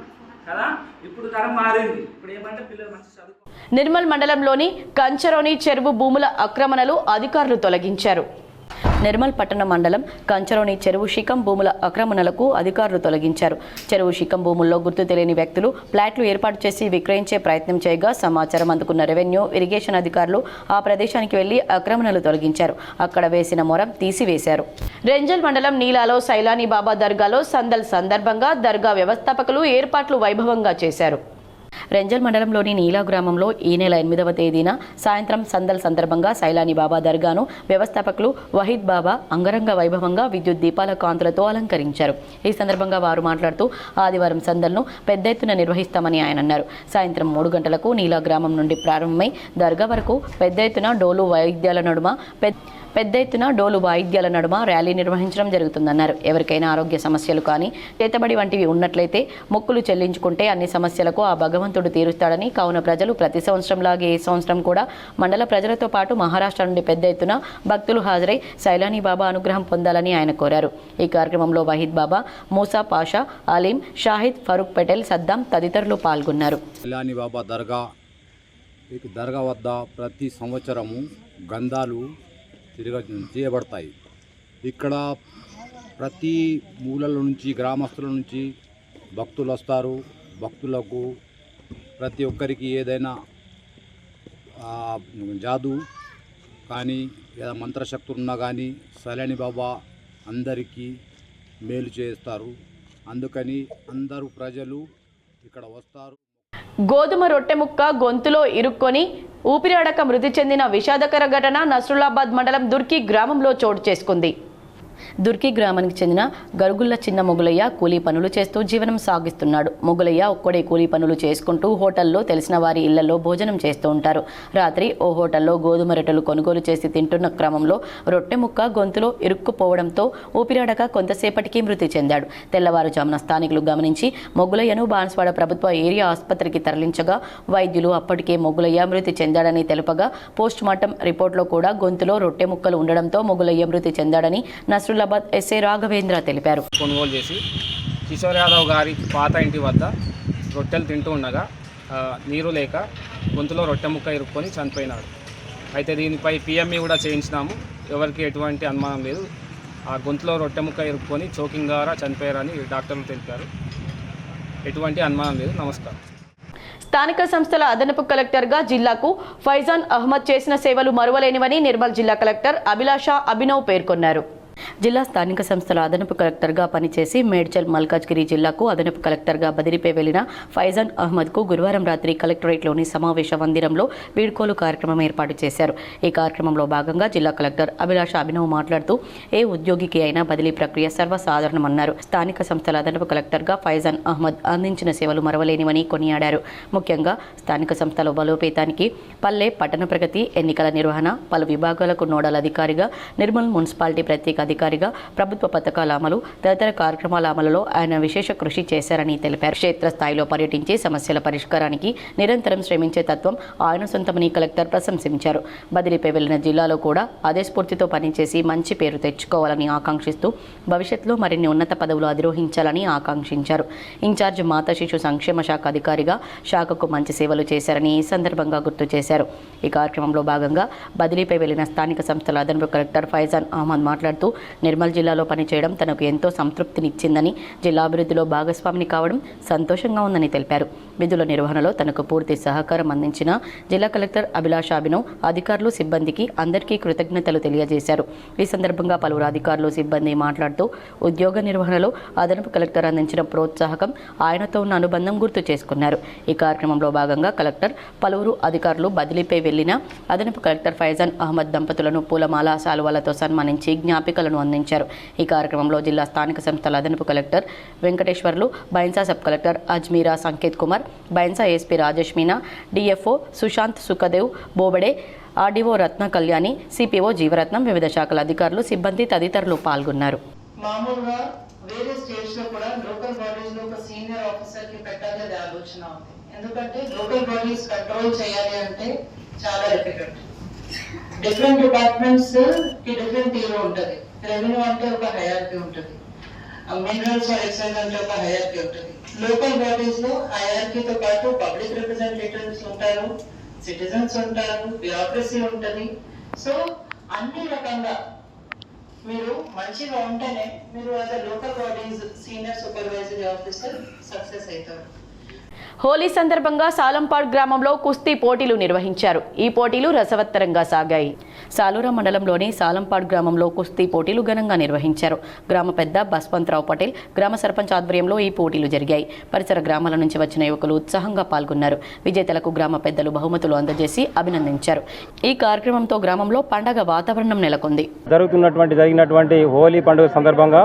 F: కదా. ఇప్పుడు తరం మారింది. ఇప్పుడు ఏమంటే పిల్లలు మంచి చదువు.
A: నిర్మల్ మండలంలోని కంచరోని చెరువు భూముల ఆక్రమణలు అధికారులు తొలగించారు. నిర్మల్ పట్టణ మండలం కంచరోని చెరువు శిఖం భూముల ఆక్రమణలకు అధికారులు తొలగించారు. చెరువు శిఖం భూముల్లో గుర్తు తెలియని వ్యక్తులు ప్లాట్లు ఏర్పాటు చేసి విక్రయించే ప్రయత్నం చేయగా సమాచారం అందుకున్న రెవెన్యూ, ఇరిగేషన్ అధికారులు ఆ ప్రదేశానికి వెళ్లి ఆక్రమణలు తొలగించారు. అక్కడ వేసిన మొరం తీసివేశారు. రెంజల్ మండలం నీలాలో సైలానీ బాబా దర్గాలో సందల్ సందర్భంగా దర్గా వ్యవస్థాపకులు ఏర్పాట్లు వైభవంగా చేశారు. రెంజల్ మండలంలోని నీలా గ్రామంలో ఈ నెల 8వ తేదీన సాయంత్రం సందల్ సందర్భంగా సైలాని బాబా దర్గాను వ్యవస్థాపకులు వహీద్ బాబా అంగరంగ వైభవంగా విద్యుత్ దీపాల కాంతులతో అలంకరించారు. ఈ సందర్భంగా వారు మాట్లాడుతూ ఆదివారం సందల్ను పెద్ద ఎత్తున నిర్వహిస్తామని ఆయన అన్నారు. సాయంత్రం 3 గంటలకు నీలా గ్రామం నుండి ప్రారంభమై దర్గా వరకు పెద్ద ఎత్తున డోలు వాయిద్యాల నడుమ ర్యాలీ నిర్వహించడం జరుగుతుందన్నారు. ఎవరికైనా ఆరోగ్య సమస్యలు కానీ చేతబడి వంటివి ఉన్నట్లయితే మొక్కులు చెల్లించుకుంటే అన్ని సమస్యలకు ఆ భగవంతుడు తీరుస్తాడని, కావున ప్రజలు ప్రతి సంవత్సరంలాగే ఈ సంవత్సరం కూడా మండల ప్రజలతో పాటు మహారాష్ట్ర నుండి పెద్ద ఎత్తున భక్తులు హాజరై సైలానీ బాబా అనుగ్రహం పొందాలని ఆయన కోరారు. ఈ కార్యక్రమంలో వహీద్ బాబా, మూసా పాషా, అలీం, షాహిద్, ఫరూక్ పటేల్, సద్దాం తదితరులు పాల్గొన్నారు.
J: సైలానీ బాబా దర్గా వద్ద ప్రతి సంవత్సరము గంధాలు చేయబడతాయి. ఇక్కడ ప్రతి మూలల నుంచి గ్రామస్తుల నుంచి భక్తులు వస్తారు. భక్తులకు ప్రతి ఒక్కరికి ఏదైనా జాదు కానీ లేదా మంత్రశక్తులు ఉన్నా కానీ సైలానీ బాబా అందరికీ మేలు చేస్తారు. అందుకని అందరూ ప్రజలు ఇక్కడ వస్తారు.
A: గోధుమ రొట్టె ముక్క గొంతులో ఇరుక్కొని ఊపిరాడక మృతి చెందిన విషాదకర ఘటన నస్రులాబాద్ మండలం దుర్కి గ్రామంలో చోటు చేసుకుంది. దుర్కి గ్రామానికి చెందిన గరుగుళ్ల చిన్న మొగులయ్య కూలీ పనులు చేస్తూ జీవనం సాగిస్తున్నాడు. మొగులయ్య ఒక్కడే కూలీ పనులు చేసుకుంటూ హోటల్లో తెలిసిన వారి ఇళ్లలో భోజనం చేస్తూ ఉంటారు. రాత్రి ఓ హోటల్లో గోధుమ రొట్టెలు కొనుగోలు చేసి తింటున్న క్రమంలో రొట్టె ముక్క గొంతులో ఇరుక్కుపోవడంతో ఊపిరాడక కొంతసేపటికి మృతి చెందాడు. తెల్లవారుజామున స్థానికులు గమనించి మొగులయ్యను బాన్స్వాడ ప్రభుత్వ ఏరియా ఆసుపత్రికి తరలించగా వైద్యులు అప్పటికే మొగులయ్య మృతి చెందాడని తెలుపగా పోస్టుమార్టం రిపోర్టులో కూడా గొంతులో రొట్టె ముక్కలు ఉండడంతో మొగులయ్య మృతి చెందాడని నస్రులాబాద్ ఎస్ఐ రాఘవేంద్ర తెలిపారు.
K: కొనుగోలు చేసి కిషోర్ యాదవ్ గారి పాత ఇంటి వద్ద రొట్టెలు తింటూ ఉండగా నీరు లేక గొంతులో రొట్టె ముక్క ఇరుక్కొని చనిపోయినాడు. అయితే దీనిపై పిఎంఈ కూడా చేయించినాము. ఎవరికి ఎటువంటి అనుమానం లేదు. ఆ గొంతులో రొట్టె ముక్క ఇరుక్కొని చోకింగ్ ద్వారా చనిపోయారని డాక్టర్లు తెలిపారు. ఎటువంటి అనుమానం లేదు. నమస్కారం.
A: స్థానిక సంస్థల అదనపు కలెక్టర్గా జిల్లాకు ఫైజాన్ అహ్మద్ చేసిన సేవలు మరువలేనివని నిర్మల్ జిల్లా కలెక్టర్ అభిలాష అభినవ్ పేర్కొన్నారు. జిల్లా స్థానిక సంస్థల అదనపు కలెక్టర్గా పనిచేసి మేడ్చల్ మల్కాజ్గిరి జిల్లాకు అదనపు కలెక్టర్గా బదిలీపై వెళ్లిన ఫైజాన్ అహ్మద్కు గురువారం రాత్రి కలెక్టరేట్లోని సమావేశ మందిరంలో వీడ్కోలు కార్యక్రమం ఏర్పాటు చేశారు. ఈ కార్యక్రమంలో భాగంగా జిల్లా కలెక్టర్ అభిలాష అభినవ్ మాట్లాడుతూ ఏ ఉద్యోగికి అయినా బదిలీ ప్రక్రియ సర్వసాధారణమన్నారు. స్థానిక సంస్థల అదనపు కలెక్టర్గా ఫైజాన్ అహ్మద్ అందించిన సేవలు మరవలేనివని కొనియాడారు. ముఖ్యంగా స్థానిక సంస్థల బలోపేతానికి పల్లె పట్టణ ప్రగతి, ఎన్నికల నిర్వహణ, పలు విభాగాలకు నోడల్ అధికారిగా, నిర్మల్ మున్సిపాలిటీ ప్రత్యేక అధికారిగా, ప్రభుత్వ పథకాల అమలు తదితర కార్యక్రమాల అమలులో ఆయన విశేష కృషి చేశారని తెలిపారు. క్షేత్రస్థాయిలో పర్యటించి సమస్యల పరిష్కారానికి నిరంతరం శ్రమించే తత్వం ఆయన సొంతమని కలెక్టర్ ప్రశంసించారు. బదిలీపై వెళ్లిన జిల్లాలో కూడా అదే స్ఫూర్తితో పనిచేసి మంచి పేరు తెచ్చుకోవాలని ఆకాంక్షిస్తూ భవిష్యత్తులో మరిన్ని ఉన్నత పదవులు అధిరోహించాలని ఆకాంక్షించారు. ఇన్ఛార్జ్ మాతా శిశు సంక్షేమ శాఖ అధికారిగా శాఖకు మంచి సేవలు చేశారని ఈ సందర్భంగా గుర్తు చేశారు. ఈ కార్యక్రమంలో భాగంగా బదిలీపై వెళ్లిన స్థానిక సంస్థల అదనపు కలెక్టర్ ఫైజాన్ అహ్మద్ మాట్లాడుతూ నిర్మల్ జిల్లాలో పనిచేయడం తనకు ఎంతో సంతృప్తినిచ్చిందని, జిల్లా అభివృద్ధిలో భాగస్వామిని కావడం సంతోషంగా ఉందని తెలిపారు. విధుల నిర్వహణలో తనకు పూర్తి సహకారం అందించిన జిల్లా కలెక్టర్ అభిలాష అభినవ్ అధికారులు, సిబ్బందికి అందరికీ కృతజ్ఞతలు తెలియజేశారు. ఈ సందర్భంగా పలువురు అధికారులు, సిబ్బంది మాట్లాడుతూ ఉద్యోగ నిర్వహణలో అదనపు కలెక్టర్ అందించిన ప్రోత్సాహకం, ఆయనతో ఉన్న అనుబంధం గుర్తు చేసుకున్నారు. ఈ కార్యక్రమంలో భాగంగా కలెక్టర్, పలువురు అధికారులు బదిలీపై వెళ్లిన అదనపు కలెక్టర్ ఫైజాన్ అహ్మద్ దంపతులను పూలమాల, శాలువాలతో సన్మానించి జ్ఞాపికలను అందించారు. ఈ కార్యక్రమంలో జిల్లా స్థానిక సంస్థల అదనపు collector Venkateshwarlu, Bhainsa sub collector Ajmera Sanketh Kumar, Bhainsa SP Rajesh Meena, DFO Sushant Sukhdev Bobade, RDO Ratna Kalyani, CPO Jeevaratnam, వివిధ శాఖల అధికారులు, సిబ్బంది తదితరులు పాల్గొన్నారు.
C: మామూలుగా వేరే స్టేట్స్ లో కూడా లోకల్ బాడీస్ లో ఒక సీనియర్ ఆఫీసర్ కి పెట్టాలి ఆలోచన ఉంది. ఎందుకంటే లోకల్ బాడీస్ కంట్రోల్ చేయాలి అంటే చాలా డిఫికల్ట్. డిఫరెంట్ డిపార్ట్మెంట్స్ కి డిఫరెంట్ హీరో ఉంటుంది. రెవెన్యూ అంటే ఒక హైరార్కీ ఉంటుంది, మినరల్స్ ఆర్ ఎక్సైజ్ అంటే ఒక హైరార్కీ ఉంటుంది. లోకల్ బాడీస్ లో హైరార్కీతో పాటు పబ్లిక్ రిప్రజెంటేటివ్స్ ఉంటారు, సిటిజన్స్ ఉంటారు, బ్యూరోక్రసీ ఉంటుంది. సో అన్ని రకంగా మీరు మంచిగా ఉంటేనే మీరు as a local bodies senior supervisory officer success అవుతారు.
A: హోలీ సందర్భంగా సాలంపాడ్ గ్రామంలో కుస్తీ పోటీలు నిర్వహించారు. ఈ పోటీలు రసవత్తరంగా సాగాయి. సాలూరా మండలంలోని సాలంపాడ్ గ్రామంలో కుస్తీ పోటీలు ఘనంగా నిర్వహించారు. గ్రామ పెద్ద బస్వంతరావు పటేల్, గ్రామ సర్పంచ్ ఆధ్వర్యంలో ఈ పోటీలు జరిగాయి. పరిసర గ్రామాల నుంచి వచ్చిన యువకులు ఉత్సాహంగా పాల్గొన్నారు. విజేతలకు గ్రామ పెద్దలు బహుమతులు అందజేసి అభినందించారు. ఈ కార్యక్రమంతో గ్రామంలో పండగ వాతావరణం నెలకొంది.
L: జరిగినటువంటి హోలీ పండుగ సందర్భంగా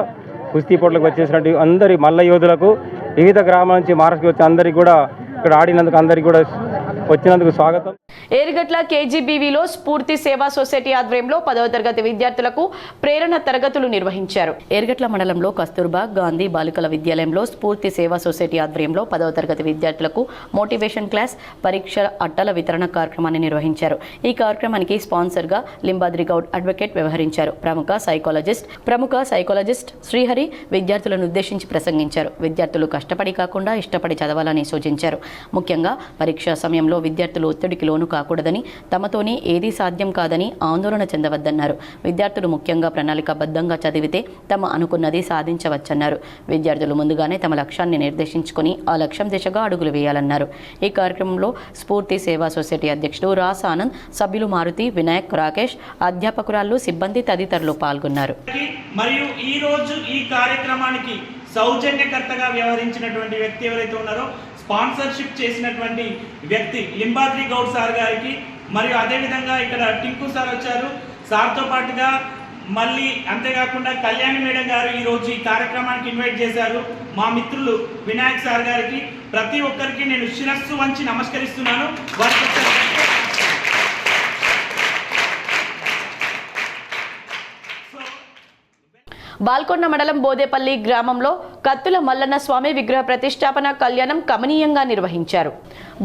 L: కుస్తీ పోటీలకు వచ్చేసినటువంటి అందరి మల్ల యోధులకు, వివిధ గ్రామాల నుంచి మహారాష్ట్రకి వచ్చి అందరికీ కూడా ఇక్కడ ఆడినందుకు అందరికీ కూడా వచ్చినందుకు స్వాగతం.
A: ఏరుగట్ల కేజీబీవీలో స్ఫూర్తి సేవా సొసైటీ ఆధ్వర్యంలో 10వ తరగతి విద్యార్థులకు ప్రేరణ తరగతులు నిర్వహించారు. ఏరుగట్ల మండలంలో కస్తూర్బా గాంధీ బాలికల విద్యాలయంలో స్ఫూర్తి సేవా సొసైటీ ఆధ్వర్యంలో 10వ తరగతి విద్యార్థులకు మోటివేషన్ క్లాస్, పరీక్షల అట్టల వితరణ కార్యక్రమాన్ని నిర్వహించారు. ఈ కార్యక్రమానికి స్పాన్సర్గా లింబాద్రి గౌడ్ అడ్వకేట్ వ్యవహరించారు. ప్రముఖ సైకాలజిస్ట్ శ్రీహరి విద్యార్థులను ఉద్దేశించి ప్రసంగించారు. విద్యార్థులు కష్టపడి కాకుండా ఇష్టపడి చదవాలని సూచించారు. ముఖ్యంగా పరీక్షా సమయంలో విద్యార్థులు ఒత్తిడికి లోను కాకూడదని, తమతోనే ఏదీ సాధ్యం కాదని ఆందోళన చెందవద్దన్నారు. విద్యార్థులు ముఖ్యంగా ప్రణాళికాబద్ధంగా చదివితే తమ అనుకున్నది సాధించవచ్చన్నారు. విద్యార్థులు ముందుగానే తమ లక్ష్యాన్ని నిర్దేశించుకుని ఆ లక్ష్యం దిశగా అడుగులు వేయాలన్నారు. ఈ కార్యక్రమంలో స్ఫూర్తి సేవా సొసైటీ అధ్యక్షుడు రాస్ ఆనంద్, సభ్యులు మారుతి, వినాయక్, రాకేష్, అధ్యాపకురాలు, సిబ్బంది తదితరులు పాల్గొన్నారు.
M: మరియు ఈ రోజు ఈ కార్యక్రమానికి సౌజన్యకర్తగా వ్యవహరించినటువంటి వ్యక్తి ఎవరైతే ఉన్నారో, స్పాన్సర్షిప్ చేసినటువంటి వ్యక్తి లింబాద్రి గౌడ్ సార్ గారికి, మరియు అదేవిధంగా ఇక్కడ టింకు సార్ వచ్చారు. సార్తో పాటుగా మళ్ళీ అంతేకాకుండా కళ్యాణి మేడం గారు ఈరోజు ఈ కార్యక్రమానికి ఇన్వైట్ చేశారు. మా మిత్రులు వినాయక్ సార్ గారికి, ప్రతి ఒక్కరికి నేను శిరస్సు వంచి నమస్కరిస్తున్నాను.
A: బాల్కొండ మండలం బోదేపల్లి గ్రామంలో కత్తుల మల్లన్న స్వామి విగ్రహ ప్రతిష్టాపన కళ్యాణం కమనీయంగా నిర్వహించారు.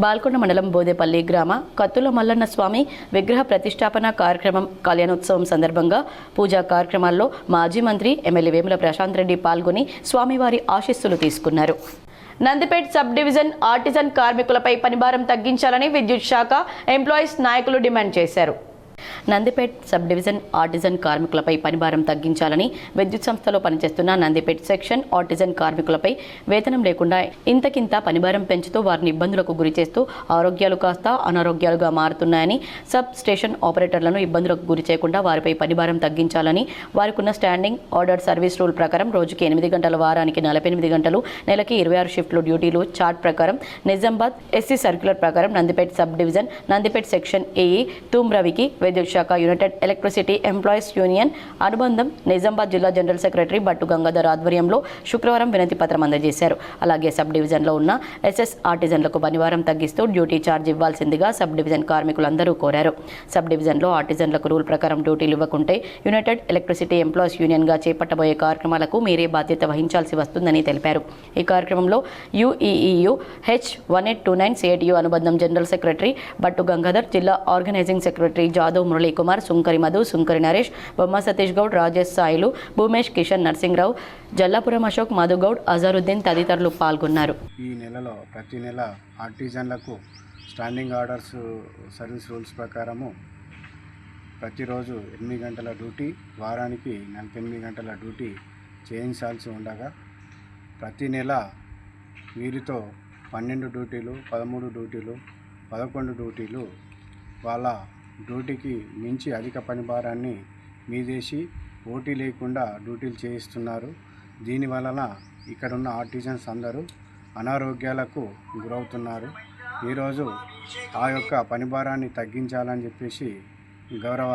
A: బాల్కొండ మండలం బోదేపల్లి గ్రామ కత్తుల మల్లన్న స్వామి విగ్రహ ప్రతిష్టాపన కార్యక్రమం కళ్యాణోత్సవం సందర్భంగా పూజా కార్యక్రమాల్లో మాజీ మంత్రి ఎమ్మెల్యే వేముల ప్రశాంత్ రెడ్డి పాల్గొని స్వామివారి ఆశీస్సులు తీసుకున్నారు. నందిపేట్ సబ్ డివిజన్ ఆర్టిజన్ కార్మికులపై పనిభారం తగ్గించాలని విద్యుత్ శాఖ ఎంప్లాయీస్ నాయకులు డిమాండ్ చేశారు. నందిపేట్ సబ్ డివిజన్ ఆర్టిజన్ కార్మికులపై పనిభారం తగ్గించాలని విద్యుత్ సంస్థలో పనిచేస్తున్న నందిపేట్ సెక్షన్ ఆర్టిజన్ కార్మికులపై వేతనం లేకుండా ఇంతకింత పనిభారం పెంచుతూ వారిని ఇబ్బందులకు గురిచేస్తూ ఆరోగ్యాలు కాస్త అనారోగ్యాలుగా మారుతున్నాయని, సబ్ స్టేషన్ ఆపరేటర్లను ఇబ్బందులకు గురి చేయకుండా వారిపై పనిభారం తగ్గించాలని, వారికున్న స్టాండింగ్ ఆర్డర్ సర్వీస్ రూల్ ప్రకారం రోజుకి 8 గంటల, వారానికి 48 గంటలు, నెలకి 26 షిఫ్ట్లు డ్యూటీలు చార్ట్ ప్రకారం నిజామాబాద్ ఎస్సీ సర్క్యులర్ ప్రకారం Nandipet sub division Nandipet section AE తూమ్రవికి విద్యుత్ శాఖ యునైటెడ్ ఎలక్ట్రిసిటీ ఎంప్లాయీస్ యూనియన్ అనుబంధం నిజామాబాద్ జిల్లా జనరల్ సెక్రటరీ బట్టు గంగాధర్ ఆధ్వర్యంలో శుక్రవారం వినతి పత్రం అందజేశారు. అలాగే సబ్ డివిజన్లో ఉన్న ఎస్ఎస్ ఆర్టిజన్లకు పనివారం తగ్గిస్తూ డ్యూటీ ఛార్జ్ ఇవ్వాల్సిందిగా సబ్ డివిజన్ కార్మికులందరూ కోరారు. సబ్ డివిజన్లో ఆర్టిజన్లకు రూల్ ప్రకారం డ్యూటీలు ఇవ్వకుంటే యునైటెడ్ ఎలక్ట్రిసిటీ ఎంప్లాయీస్ యూనియన్గా చేపట్టబోయే కార్యక్రమాలకు మీరే బాధ్యత వహించాల్సి వస్తుందని తెలిపారు. ఈ కార్యక్రమంలో యుఈఈయు H1829 సిఐటియు అనుబంధం జనరల్ సెక్రటరీ బట్టు గంగాధర్, జిల్లా ఆర్గనైజింగ్ సెక్రటరీ జాదవ్ మురళీ కుమార్, సుంకరి మధు, సుంకరి నరేష్, బొమ్మ సతీష్ గౌడ్, రాజేష్ సాయిలు, భూమేష్, కిషన్ నర్సింగ్రావు, జల్లాపురం అశోక్, మధుగౌడ్, అజారుద్దీన్ తదితరులు పాల్గొన్నారు.
J: ఈ నెలలో ప్రతి నెల ఆర్టిజన్లకు స్టాండింగ్ ఆర్డర్స్ సర్వీస్ రూల్స్ ప్రకారము ప్రతిరోజు 8 గంటల డ్యూటీ, వారానికి 48 గంటల డ్యూటీ చేయించాల్సి ఉండగా ప్రతి నెల వీరితో 12 డ్యూటీలు, 13 డ్యూటీలు, 11 డ్యూటీలు వాళ్ళ డ్యూటీకి మించి అధిక పని భారాన్ని మీదేసి ఓటీ లేకుండా డ్యూటీలు చేయిస్తున్నారు. దీనివలన ఇక్కడున్న ఆర్టిజన్స్ అందరూ అనారోగ్యాలకు గురవుతున్నారు. ఈరోజు ఆ యొక్క పని భారాన్ని తగ్గించాలని చెప్పేసి గౌరవ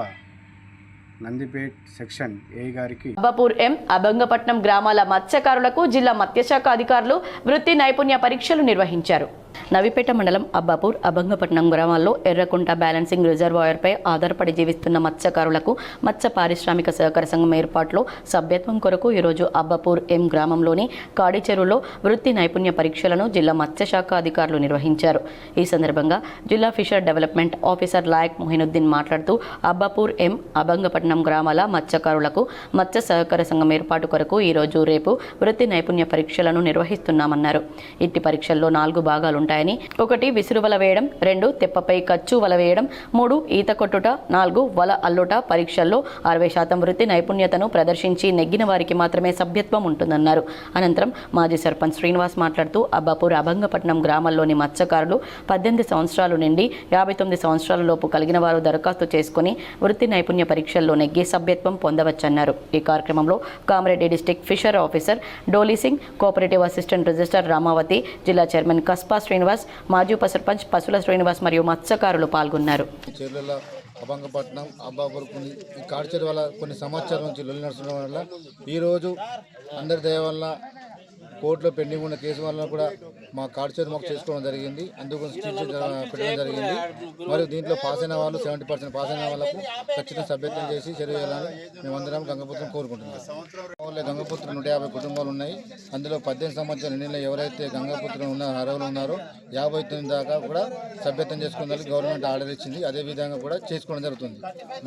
J: నందిపేట్ సెక్షన్ ఏ గారికి
A: అబ్బాపూర్ ఎం అభంగపట్నం గ్రామాల మత్స్యకారులకు జిల్లా మత్స్యశాఖ అధికారులు వృత్తి నైపుణ్య పరీక్షలు నిర్వహించారు. నవిపేట మండలం అబ్బాపూర్ అభంగపట్నం గ్రామాల్లో ఎర్రకుంట బ్యాలెన్సింగ్ రిజర్వాయర్పై ఆధారపడి జీవిస్తున్న మత్స్యకారులకు మత్స్య పారిశ్రామిక సహకార సంఘం ఏర్పాట్లో సభ్యత్వం కొరకు ఈరోజు అబ్బాపూర్ ఎం గ్రామంలోని కాడి చెరువులో వృత్తి నైపుణ్య పరీక్షలను జిల్లా మత్స్యశాఖ అధికారులు నిర్వహించారు. ఈ సందర్భంగా జిల్లా fisher development officer Layak Mohinuddin మాట్లాడుతూ అబ్బాపూర్ ఎం అభంగపట్నం గ్రామాల మత్స్యకారులకు మత్స్య సహకార సంఘం ఏర్పాటు కొరకు ఈరోజు రేపు వృత్తి నైపుణ్య పరీక్షలను నిర్వహిస్తున్నామన్నారు. ఇట్టి పరీక్షల్లో 4 భాగాలుంటాయి. ఉంటాయని 1 విసురు వల వేయడం, 2 తెప్పపై కచ్చు వల వేయడం, 3 ఈత కొట్టుట, 4 వల అల్లుట పరీక్షల్లో 60% వృత్తి నైపుణ్యతను ప్రదర్శించి నెగ్గిన వారికి మాత్రమే సభ్యత్వం ఉంటుందన్నారు. అనంతరం మాజీ సర్పంచ్ శ్రీనివాస్ మాట్లాడుతూ అబ్బాపూర్ అభంగపట్నం గ్రామాల్లోని మత్స్యకారులు 18 సంవత్సరాలు నుండి 59 సంవత్సరాల లోపు కలిగిన వారు దరఖాస్తు చేసుకుని వృత్తి నైపుణ్య పరీక్షల్లో నెగ్గి సభ్యత్వం పొందవచ్చన్నారు. ఈ కార్యక్రమంలో Kamareddy district fisher officer Dolly Singh, cooperative assistant register Ramavathi, జిల్లా చైర్మన్ కస్పా శ్రీనివాస్, మాజీ ఉప సర్పంచ్ పసుల శ్రీనివాస్ మరియు మత్స్యకారులు పాల్గొన్నారు.
N: అభంగపట్నం అబ్బాపూర్ ఈ కాడ్చేరు వల్ల కొన్ని సంవత్సరాల నుంచి లొల్లి నడుచడం వల్ల ఈరోజు అందరి దయ వల్ల కోర్టులో పెండింగ్ ఉన్న కేసు వల్ల కూడా మా కాడ్చేరు మాకు చేసుకోవడం జరిగింది. అందుకు పెట్టడం జరిగింది. మరియు దీంట్లో పాస్ అయిన వాళ్ళు 70% పాస్ అయిన వాళ్ళకు ఖచ్చితంగా సభ్యత్వం చేసి చేయాలని మేమందరం గంగపుత్రం కోరుకుంటున్నాం. గంగపుత్రం 150 కుటుంబాలు ఉన్నాయి. అందులో 18 సంవత్సరాల నిండిన ఎవరైతే గంగపుత్రం అర్హులు ఉన్నారో 59 దాకా కూడా సభ్యత్వం చేసుకునేందుకు గవర్నమెంట్ ఆర్డర్ ఇచ్చింది. అదే విధంగా కూడా చేసుకోవడం జరుగుతుంది.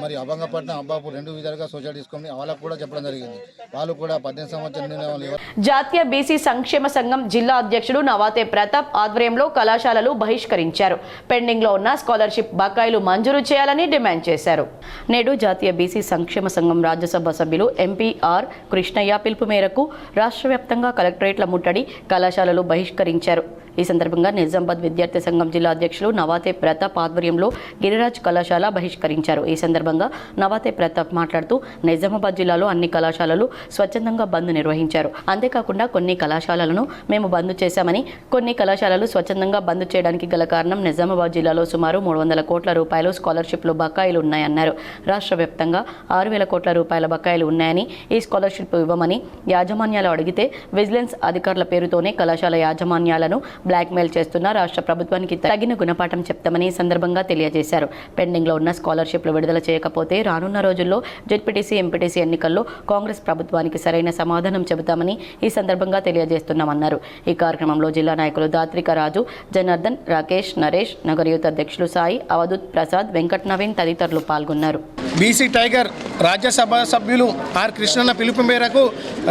N: మరి అభంగపట్నం అబ్బాపూర్ 2 విధాలుగా సొసైటీ తీసుకొని వాళ్ళకు కూడా చెప్పడం జరిగింది. వాళ్ళు కూడా 18 సంవత్సరాల నిండిన వాళ్ళు.
A: జాతీయ బీసీ సంక్షేమ సంఘం జిల్లా అధ్యక్షుడు నవాతే ప్రతాప్ ఆధ్వర్యంలో కళాశాలలు బహిష్కరించారు. పెండింగ్ లో ఉన్న స్కాలర్షిప్ బకాయిలు మంజూరు చేయాలని డిమాండ్ చేశారు. నేడు జాతీయ బీసీ సంక్షేమ సంఘం రాజ్యసభ సభ్యులు ఎంపీఆర్ కృష్ణయ్య పిలుపు మేరకు రాష్ట్ర వ్యాప్తంగా కలెక్టరేట్ల ముట్టడి, కళాశాలలు బహిష్కరించారు. ఈ సందర్భంగా నిజామాబాద్ విద్యార్థి సంఘం జిల్లా అధ్యక్షులు నవాతే ప్రతాప్ ఆధ్వర్యంలో గిరిరాజ్ కళాశాల బహిష్కరించారు. ఈ సందర్భంగా నవాతే ప్రతాప్ మాట్లాడుతూ నిజామాబాద్ జిల్లాలో అన్ని కళాశాలలు స్వచ్ఛందంగా బంద్ నిర్వహించారు. అంతేకాకుండా కొన్ని కళాశాలలను మేము బంద్ చేశామని, కొన్ని కళాశాలలు స్వచ్ఛందంగా బంద్ చేయడానికి గల కారణం నిజామాబాద్ జిల్లాలో సుమారు 300 కోట్ల రూపాయలు స్కాలర్షిప్లు బకాయిలు ఉన్నాయన్నారు. రాష్ట్ర వ్యాప్తంగా 6,000 కోట్ల రూపాయల బకాయిలు ఉన్నాయని, ఈ స్కాలర్షిప్ ఇవ్వమని యాజమాన్యాలు అడిగితే విజిలెన్స్ అధికారుల పేరుతోనే కళాశాల యాజమాన్యాలను బ్లాక్మెయిల్ చేస్తున్న రాష్ట్ర ప్రభుత్వానికి తగిన గుణపాఠం చెప్తామని ఈ సందర్భంగా తెలియజేశారు. పెండింగ్ లో ఉన్న స్కాలర్షిప్లు విడుదల చేయకపోతే రానున్న రోజుల్లో జెడ్పీటీసీ, ఎంపీటీసీ ఎన్నికల్లో కాంగ్రెస్ ప్రభుత్వానికి సరైన సమాధానం చెబుతామని ఈ సందర్భంగా తెలియజేస్తున్నామన్నారు. ఈ కార్యక్రమంలో జిల్లా నాయకులు దాత్రిక రాజు, జనార్దన్, రాకేష్, నరేష్, నగర యూత్ అధ్యక్షులు సాయి, అవధూత్ ప్రసాద్, వెంకట్ నవీన్ తదితరులు పాల్గొన్నారు.
O: బీసీ టైగర్ రాజ్యసభ సభ్యులు ఆర్ కృష్ణన్న పిలుపు మేరకు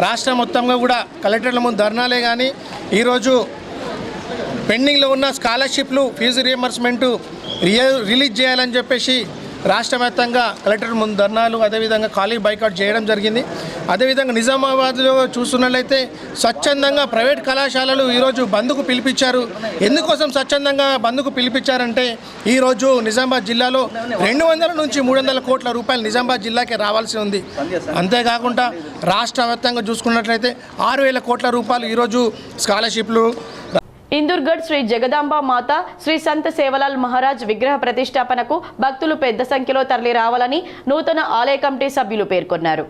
O: రాష్ట్రం మొత్తంగా కూడా కలెక్టర్ల ముందు ధర్నాలే కానీ ఈరోజు పెండింగ్లో ఉన్న స్కాలర్షిప్లు, ఫీజు రియంబర్స్మెంటు రిలీజ్ చేయాలని చెప్పేసి రాష్ట్ర వ్యాప్తంగా కలెక్టర్ ముందు ధర్నాలు, అదేవిధంగా ఖాళీ బైకాట్ చేయడం జరిగింది. అదేవిధంగా నిజామాబాద్లో చూస్తున్నట్లయితే స్వచ్ఛందంగా ప్రైవేట్ కళాశాలలు ఈరోజు బంద్కు పిలిపించారు. ఎందుకోసం స్వచ్ఛందంగా బంద్కు పిలిపించారంటే ఈరోజు నిజామాబాద్ జిల్లాలో 200 నుంచి 300 కోట్ల రూపాయలు నిజామాబాద్ జిల్లాకి రావాల్సి ఉంది. అంతేకాకుండా రాష్ట్ర వ్యాప్తంగా చూసుకున్నట్లయితే 6,000 కోట్ల రూపాయలు ఈరోజు స్కాలర్షిప్లు.
A: ఇందూర్గఢ్ శ్రీ జగదాంబ మాత శ్రీ సంత్ సేవలాల్ మహారాజ్ విగ్రహ ప్రతిష్టాపనకు భక్తులు పెద్ద సంఖ్యలో తరలి రావాలని నూతన ఆలయ కమిటీ సభ్యులు పేర్కొన్నారు.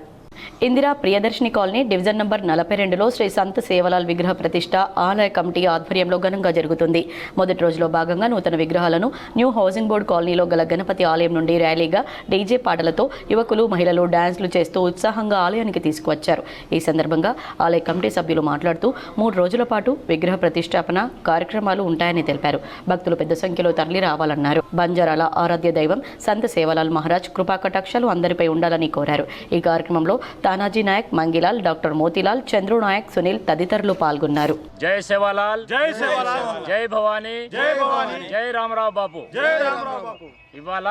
A: Indira Priyadarshini colony division number 42లో శ్రీ సంత్ సేవలాల్ విగ్రహ ప్రతిష్ట ఆలయ కమిటీ ఆధ్వర్యంలో ఘనంగా జరుగుతుంది. మొదటి రోజులో భాగంగా నూతన విగ్రహాలను న్యూ హౌసింగ్ బోర్డు కాలనీలో గల గణపతి ఆలయం నుండి ర్యాలీగా డీజే పాటలతో యువకులు, మహిళలు డాన్స్లు చేస్తూ ఉత్సాహంగా ఆలయానికి తీసుకువచ్చారు. ఈ సందర్భంగా ఆలయ కమిటీ సభ్యులు మాట్లాడుతూ 3 రోజుల పాటు విగ్రహ ప్రతిష్టాపన కార్యక్రమాలు ఉంటాయని తెలిపారు. భక్తులు పెద్ద సంఖ్యలో తరలి రావాలన్నారు. బంజారాల ఆరాధ్య దైవం సంత్ సేవలాల్ మహారాజ్ కృపాకటాక్షాలు అందరిపై ఉండాలని కోరారు. ఈ కార్యక్రమంలో తానాజీ నాయక్, మంగిలాల్, డాక్టర్ మోతీలాల్, చంద్రు నాయక్, సునీల్ తదితరులు పాల్గొన్నారు.
P: జై సేవాలాల్, జై సేవాలాల్, జై భవానీ, జై భవానీ, జై రామరావు బాపు, జై రామరావు బాపు. ఇవాళ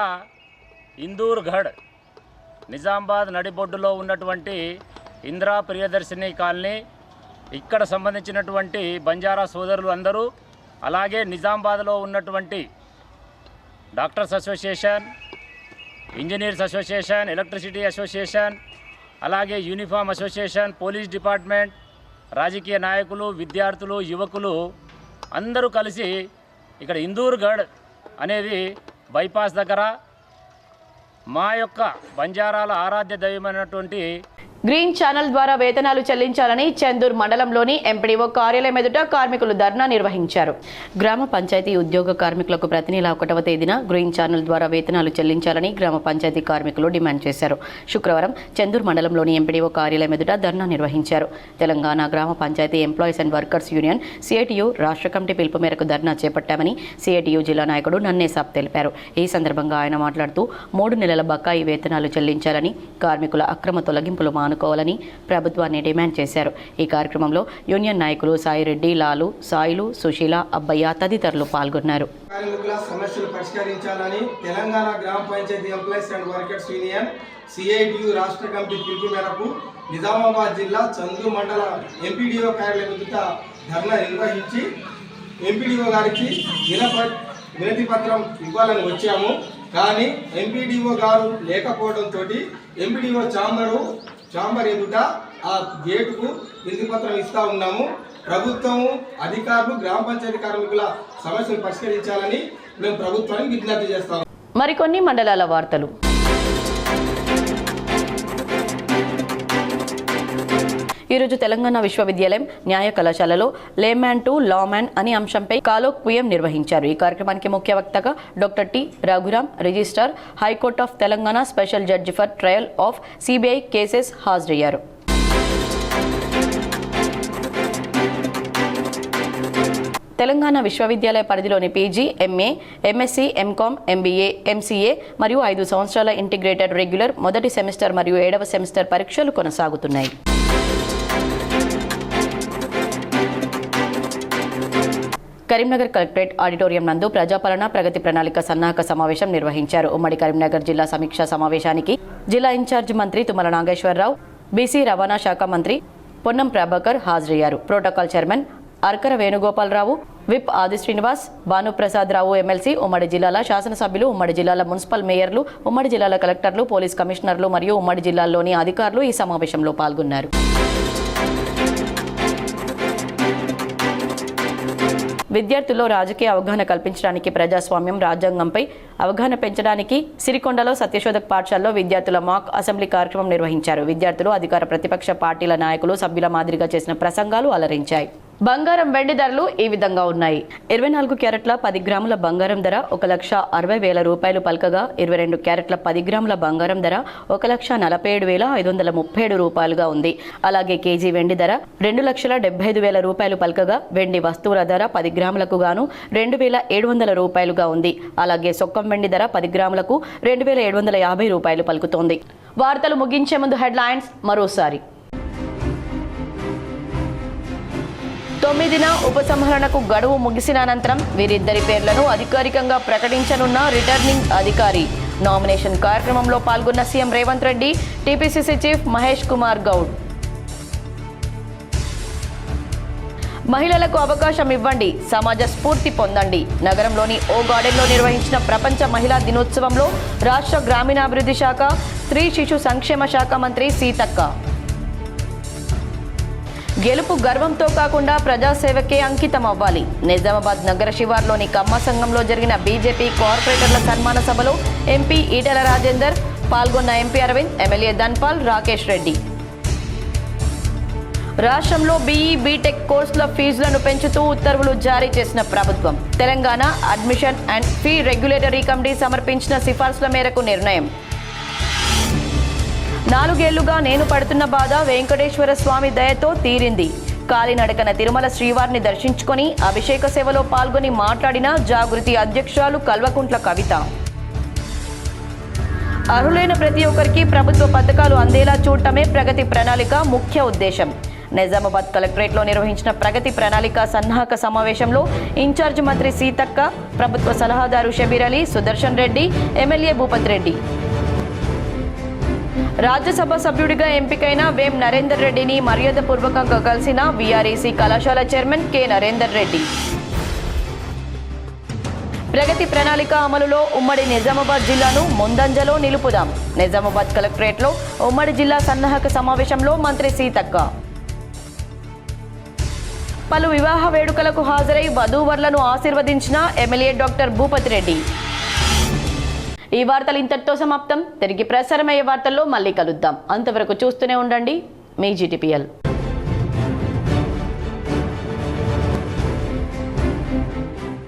P: ఇందూర్గఢ్ నిజామాబాద్ నడిబొడ్డులో ఉన్నటువంటి ఇందిరా ప్రియదర్శిని కాలనీ, ఇక్కడ సంబంధించినటువంటి బంజారా సోదరులు అందరూ, అలాగే నిజామాబాద్లో ఉన్నటువంటి doctors association, engineers association, electricity association, అలాగే యూనిఫామ్ అసోసియేషన్, పోలీస్ డిపార్ట్మెంట్, రాజకీయ నాయకులు, విద్యార్థులు, యువకులు అందరూ కలిసి ఇక్కడ ఇందూర్గఢ్ అనేది బైపాస్ దగ్గర మా యొక్క బంజారాల ఆరాధ్య దైవమైనటువంటి
A: గ్రీన్ ఛానల్ ద్వారా వేతనాలు చెల్లించాలని చందూర్ మండలంలోని ఎంపీడీఓ కార్యాలయం ఎదుట కార్మికులు ధర్నా నిర్వహించారు. గ్రామ పంచాయతీ ఉద్యోగ కార్మికులకు ప్రతి నెల 1వ తేదీన గ్రీన్ ఛానల్ ద్వారా వేతనాలు చెల్లించాలని గ్రామ పంచాయతీ కార్మికులు డిమాండ్ చేశారు. శుక్రవారం చందూర్ మండలంలోని ఎంపీడీఓ కార్యాలయం ఎదుట ధర్నా నిర్వహించారు. తెలంగాణ గ్రామ panchayat employees and workers union CITU రాష్ట్ర కమిటీ పిలుపు మేరకు ధర్నా చేపట్టామని సిఐటియు జిల్లా నాయకుడు నన్నేసాబ్ తెలిపారు. ఈ సందర్భంగా ఆయన మాట్లాడుతూ 3 నెలల బకాయి వేతనాలు చెల్లించాలని, కార్మికుల అక్రమ తొలగింపులు మానుకోవాలని ప్రభుత్వాన్ని డిమాండ్ చేశారు. ఈ కార్యక్రమంలో యూనియన్ నాయకులు సాయిరెడ్డి, లాలు, సాయిలు, సుశీల, అబ్బయ్య తదితరులు పాల్గొన్నారు.
Q: కార్మికుల సమస్యలు పరిష్కరించాలని తెలంగాణ గ్రామ panchayat employees and workers union CITU రాష్ట్ర కమిటీ పిలుపు మేరకు నిజామాబాద్ జిల్లా చంద్రు మండల ఎంపీడీఓ కార్యాలయం ఎదుట ధర్నా నిర్వహించి ఎంపీడీఓ గారికి వినతి పత్రం ఇవ్వాలని వచ్చాము. కానీ ఎంపీడీఓ గారు లేకపోవడంతో ఎంపీడీఓ చాంబర్ ఎదుట ఆ గేటుకు వినతి పత్రం ఇస్తూ ఉన్నాము. ప్రభుత్వము, అధికారులు గ్రామ పంచాయతీ కార్మికుల సమస్యలు పరిష్కరించాలని మేము ప్రభుత్వానికి విజ్ఞప్తి చేస్తాము.
A: మరికొన్ని మండలాల వార్తలు. ఈరోజు తెలంగాణ విశ్వవిద్యాలయం న్యాయ కళాశాలలో లేమ్యాన్ టు లామ్యాన్ అనే అంశంపై కాలోక్వియం నిర్వహించారు. ఈ కార్యక్రమానికి ముఖ్య వక్తగా doctor T Raghuram, registrar, high court of Telangana, special judge for trial of CBI cases హాజరయ్యారు. తెలంగాణ విశ్వవిద్యాలయ పరిధిలోని PG, MA, MSc, MCom, MBA, MCA మరియు 5 సంవత్సరాల ఇంటిగ్రేటెడ్ రెగ్యులర్ మొదటి సెమిస్టర్ మరియు 7వ సెమిస్టర్ పరీక్షలు కొనసాగుతున్నాయి. కరీంనగర్ కలెక్టరేట్ ఆడిటోరియం నందు ప్రజాపాలన ప్రగతి ప్రణాళిక సన్నాహక సమావేశం నిర్వహించారు. ఉమ్మడి కరీంనగర్ జిల్లా సమీక్షా సమావేశానికి జిల్లా ఇన్ఛార్జ్ మంత్రి తుమ్మల నాగేశ్వరరావు, బీసీ రవాణా శాఖ మంత్రి పొన్నం ప్రభాకర్ హాజరయ్యారు. ప్రోటోకాల్ చైర్మన్ అర్కర వేణుగోపాలరావు, విప్ ఆది శ్రీనివాస్, భానుప్రసాద్ రావు ఎమ్మెల్సీ, ఉమ్మడి జిల్లాల శాసనసభ్యులు, ఉమ్మడి జిల్లాల మున్సిపల్ మేయర్లు, ఉమ్మడి జిల్లాల కలెక్టర్లు, పోలీస్ కమిషనర్లు మరియు ఉమ్మడి జిల్లాల్లోని అధికారులు ఈ సమావేశంలో పాల్గొన్నారు. విద్యార్థుల్లో రాజకీయ అవగాహన కల్పించడానికి ప్రజాస్వామ్యం, రాజ్యాంగంపై అవగాహన పెంచడానికి సిరికొండలో సత్యశోధక్ పాఠశాలలో విద్యార్థుల మాక్ అసెంబ్లీ కార్యక్రమం నిర్వహించారు. విద్యార్థులు అధికార ప్రతిపక్ష పార్టీల నాయకులు సభ్యుల మాదిరిగా చేసిన ప్రసంగాలు అలరించాయి. బంగారం, వెండి ధరలు ఈ విధంగా ఉన్నాయి. 24 క్యారెట్ల 10 గ్రాముల బంగారం ధర 1,60,000 రూపాయలు పలకగా 22 క్యారెట్ల 10 గ్రాముల బంగారం ధర 1,47,537 రూపాయలుగా ఉంది. అలాగే కేజీ వెండి ధర 2,75,000 రూపాయలు పలకగా వెండి వస్తువుల ధర 10 గ్రాములకు గాను 2,700 రూపాయలుగా ఉంది. అలాగే సొక్కం వెండి ధర 10 గ్రాములకు 2,750 రూపాయలు పలుకుతోంది. వార్తలు ముగించే ముందు హెడ్లైన్స్ మరోసారి. 9న ఉపసంహరణకు గడువు ముగిసిన అనంతరం వీరిద్దరి పేర్లను అధికారికంగా ప్రకటించనున్న రిటర్నింగ్ అధికారి. నామినేషన్ కార్యక్రమంలో పాల్గొన్న CM Revanth Reddy, TPCC chief Mahesh Kumar Goud. మహిళలకు అవకాశం ఇవ్వండి, సమాజ స్ఫూర్తి పొందండి. నగరంలోని ఓ గార్డెన్లో నిర్వహించిన ప్రపంచ మహిళా దినోత్సవంలో రాష్ట్ర గ్రామీణాభివృద్ధి శాఖ, స్త్రీ శిశు సంక్షేమ శాఖ మంత్రి సీతక్క. గెలుపు గర్వంతో కాకుండా ప్రజాసేవకే అంకితం అవ్వాలి. నిజామాబాద్ నగర శివార్లోని కమ్మ సంఘంలో జరిగిన బీజేపీ కార్పొరేటర్ల సన్మాన సభలో ఎంపీ ఈటెల రాజేందర్, పాల్గొన్న ఎంపీ అరవింద్, ఎమ్మెల్యే ధన్పాల్, రాకేష్ రెడ్డి. రాష్ట్రంలో బీఈ, బీటెక్ కోర్సుల ఫీజులను పెంచుతూ ఉత్తర్వులు జారీ చేసిన ప్రభుత్వం. Telangana admission and fee regulatory committee సమర్పించిన సిఫార్సుల మేరకు నిర్ణయం. 4 ఏళ్లుగా నేను పడుతున్న బాధ వెంకటేశ్వర స్వామి దయతో తీరింది. కాలినడకన తిరుమల శ్రీవారిని దర్శించుకొని అభిషేక సేవలో పాల్గొని మాట్లాడిన జాగృతి అధ్యక్షురాలు కల్వకుంట్ల కవిత. అర్హులైన ప్రతి ఒక్కరికి ప్రభుత్వ పథకాలు అందేలా చూడటమే ప్రగతి ప్రణాళిక ముఖ్య ఉద్దేశం. నిజామాబాద్ కలెక్టరేట్లో నిర్వహించిన ప్రగతి ప్రణాళిక సన్నాహక సమావేశంలో ఇన్ఛార్జ్ మంత్రి సీతక్క, ప్రభుత్వ సలహాదారు షబీర్ అలీ, సుదర్శన్ రెడ్డి, ఎమ్మెల్యే భూపత్ రెడ్డి. రాజ్యసభ సభ్యుడిగా ఎంపికైన వేం నరేందర్ రెడ్డిని మర్యాదపూర్వకంగా కలిసిన వీఆర్ఏసీ కళాశాల చైర్మన్ కె నరేందర్ రెడ్డి. ప్రగతి ప్రణాళిక అమలులో ఉమ్మడి నిజామాబాద్ జిల్లాను ముందంజలో నిలుపుదాం. నిజామాబాద్ కలెక్టరేట్లో ఉమ్మడి జిల్లా సన్నాహక సమావేశంలో మంత్రి సీతక్క. పలు వివాహ వేడుకలకు హాజరై వధూవరులను ఆశీర్వదించిన ఎమ్మెల్యే డాక్టర్ భూపత్ రెడ్డి. ఈ వార్తలు ఇంతటితో సమాప్తం. తిరిగి ప్రసారమయ్యే వార్తల్లో మళ్ళీ కలుద్దాం. అంతవరకు చూస్తూనే ఉండండి మీ జీటీపీఎల్.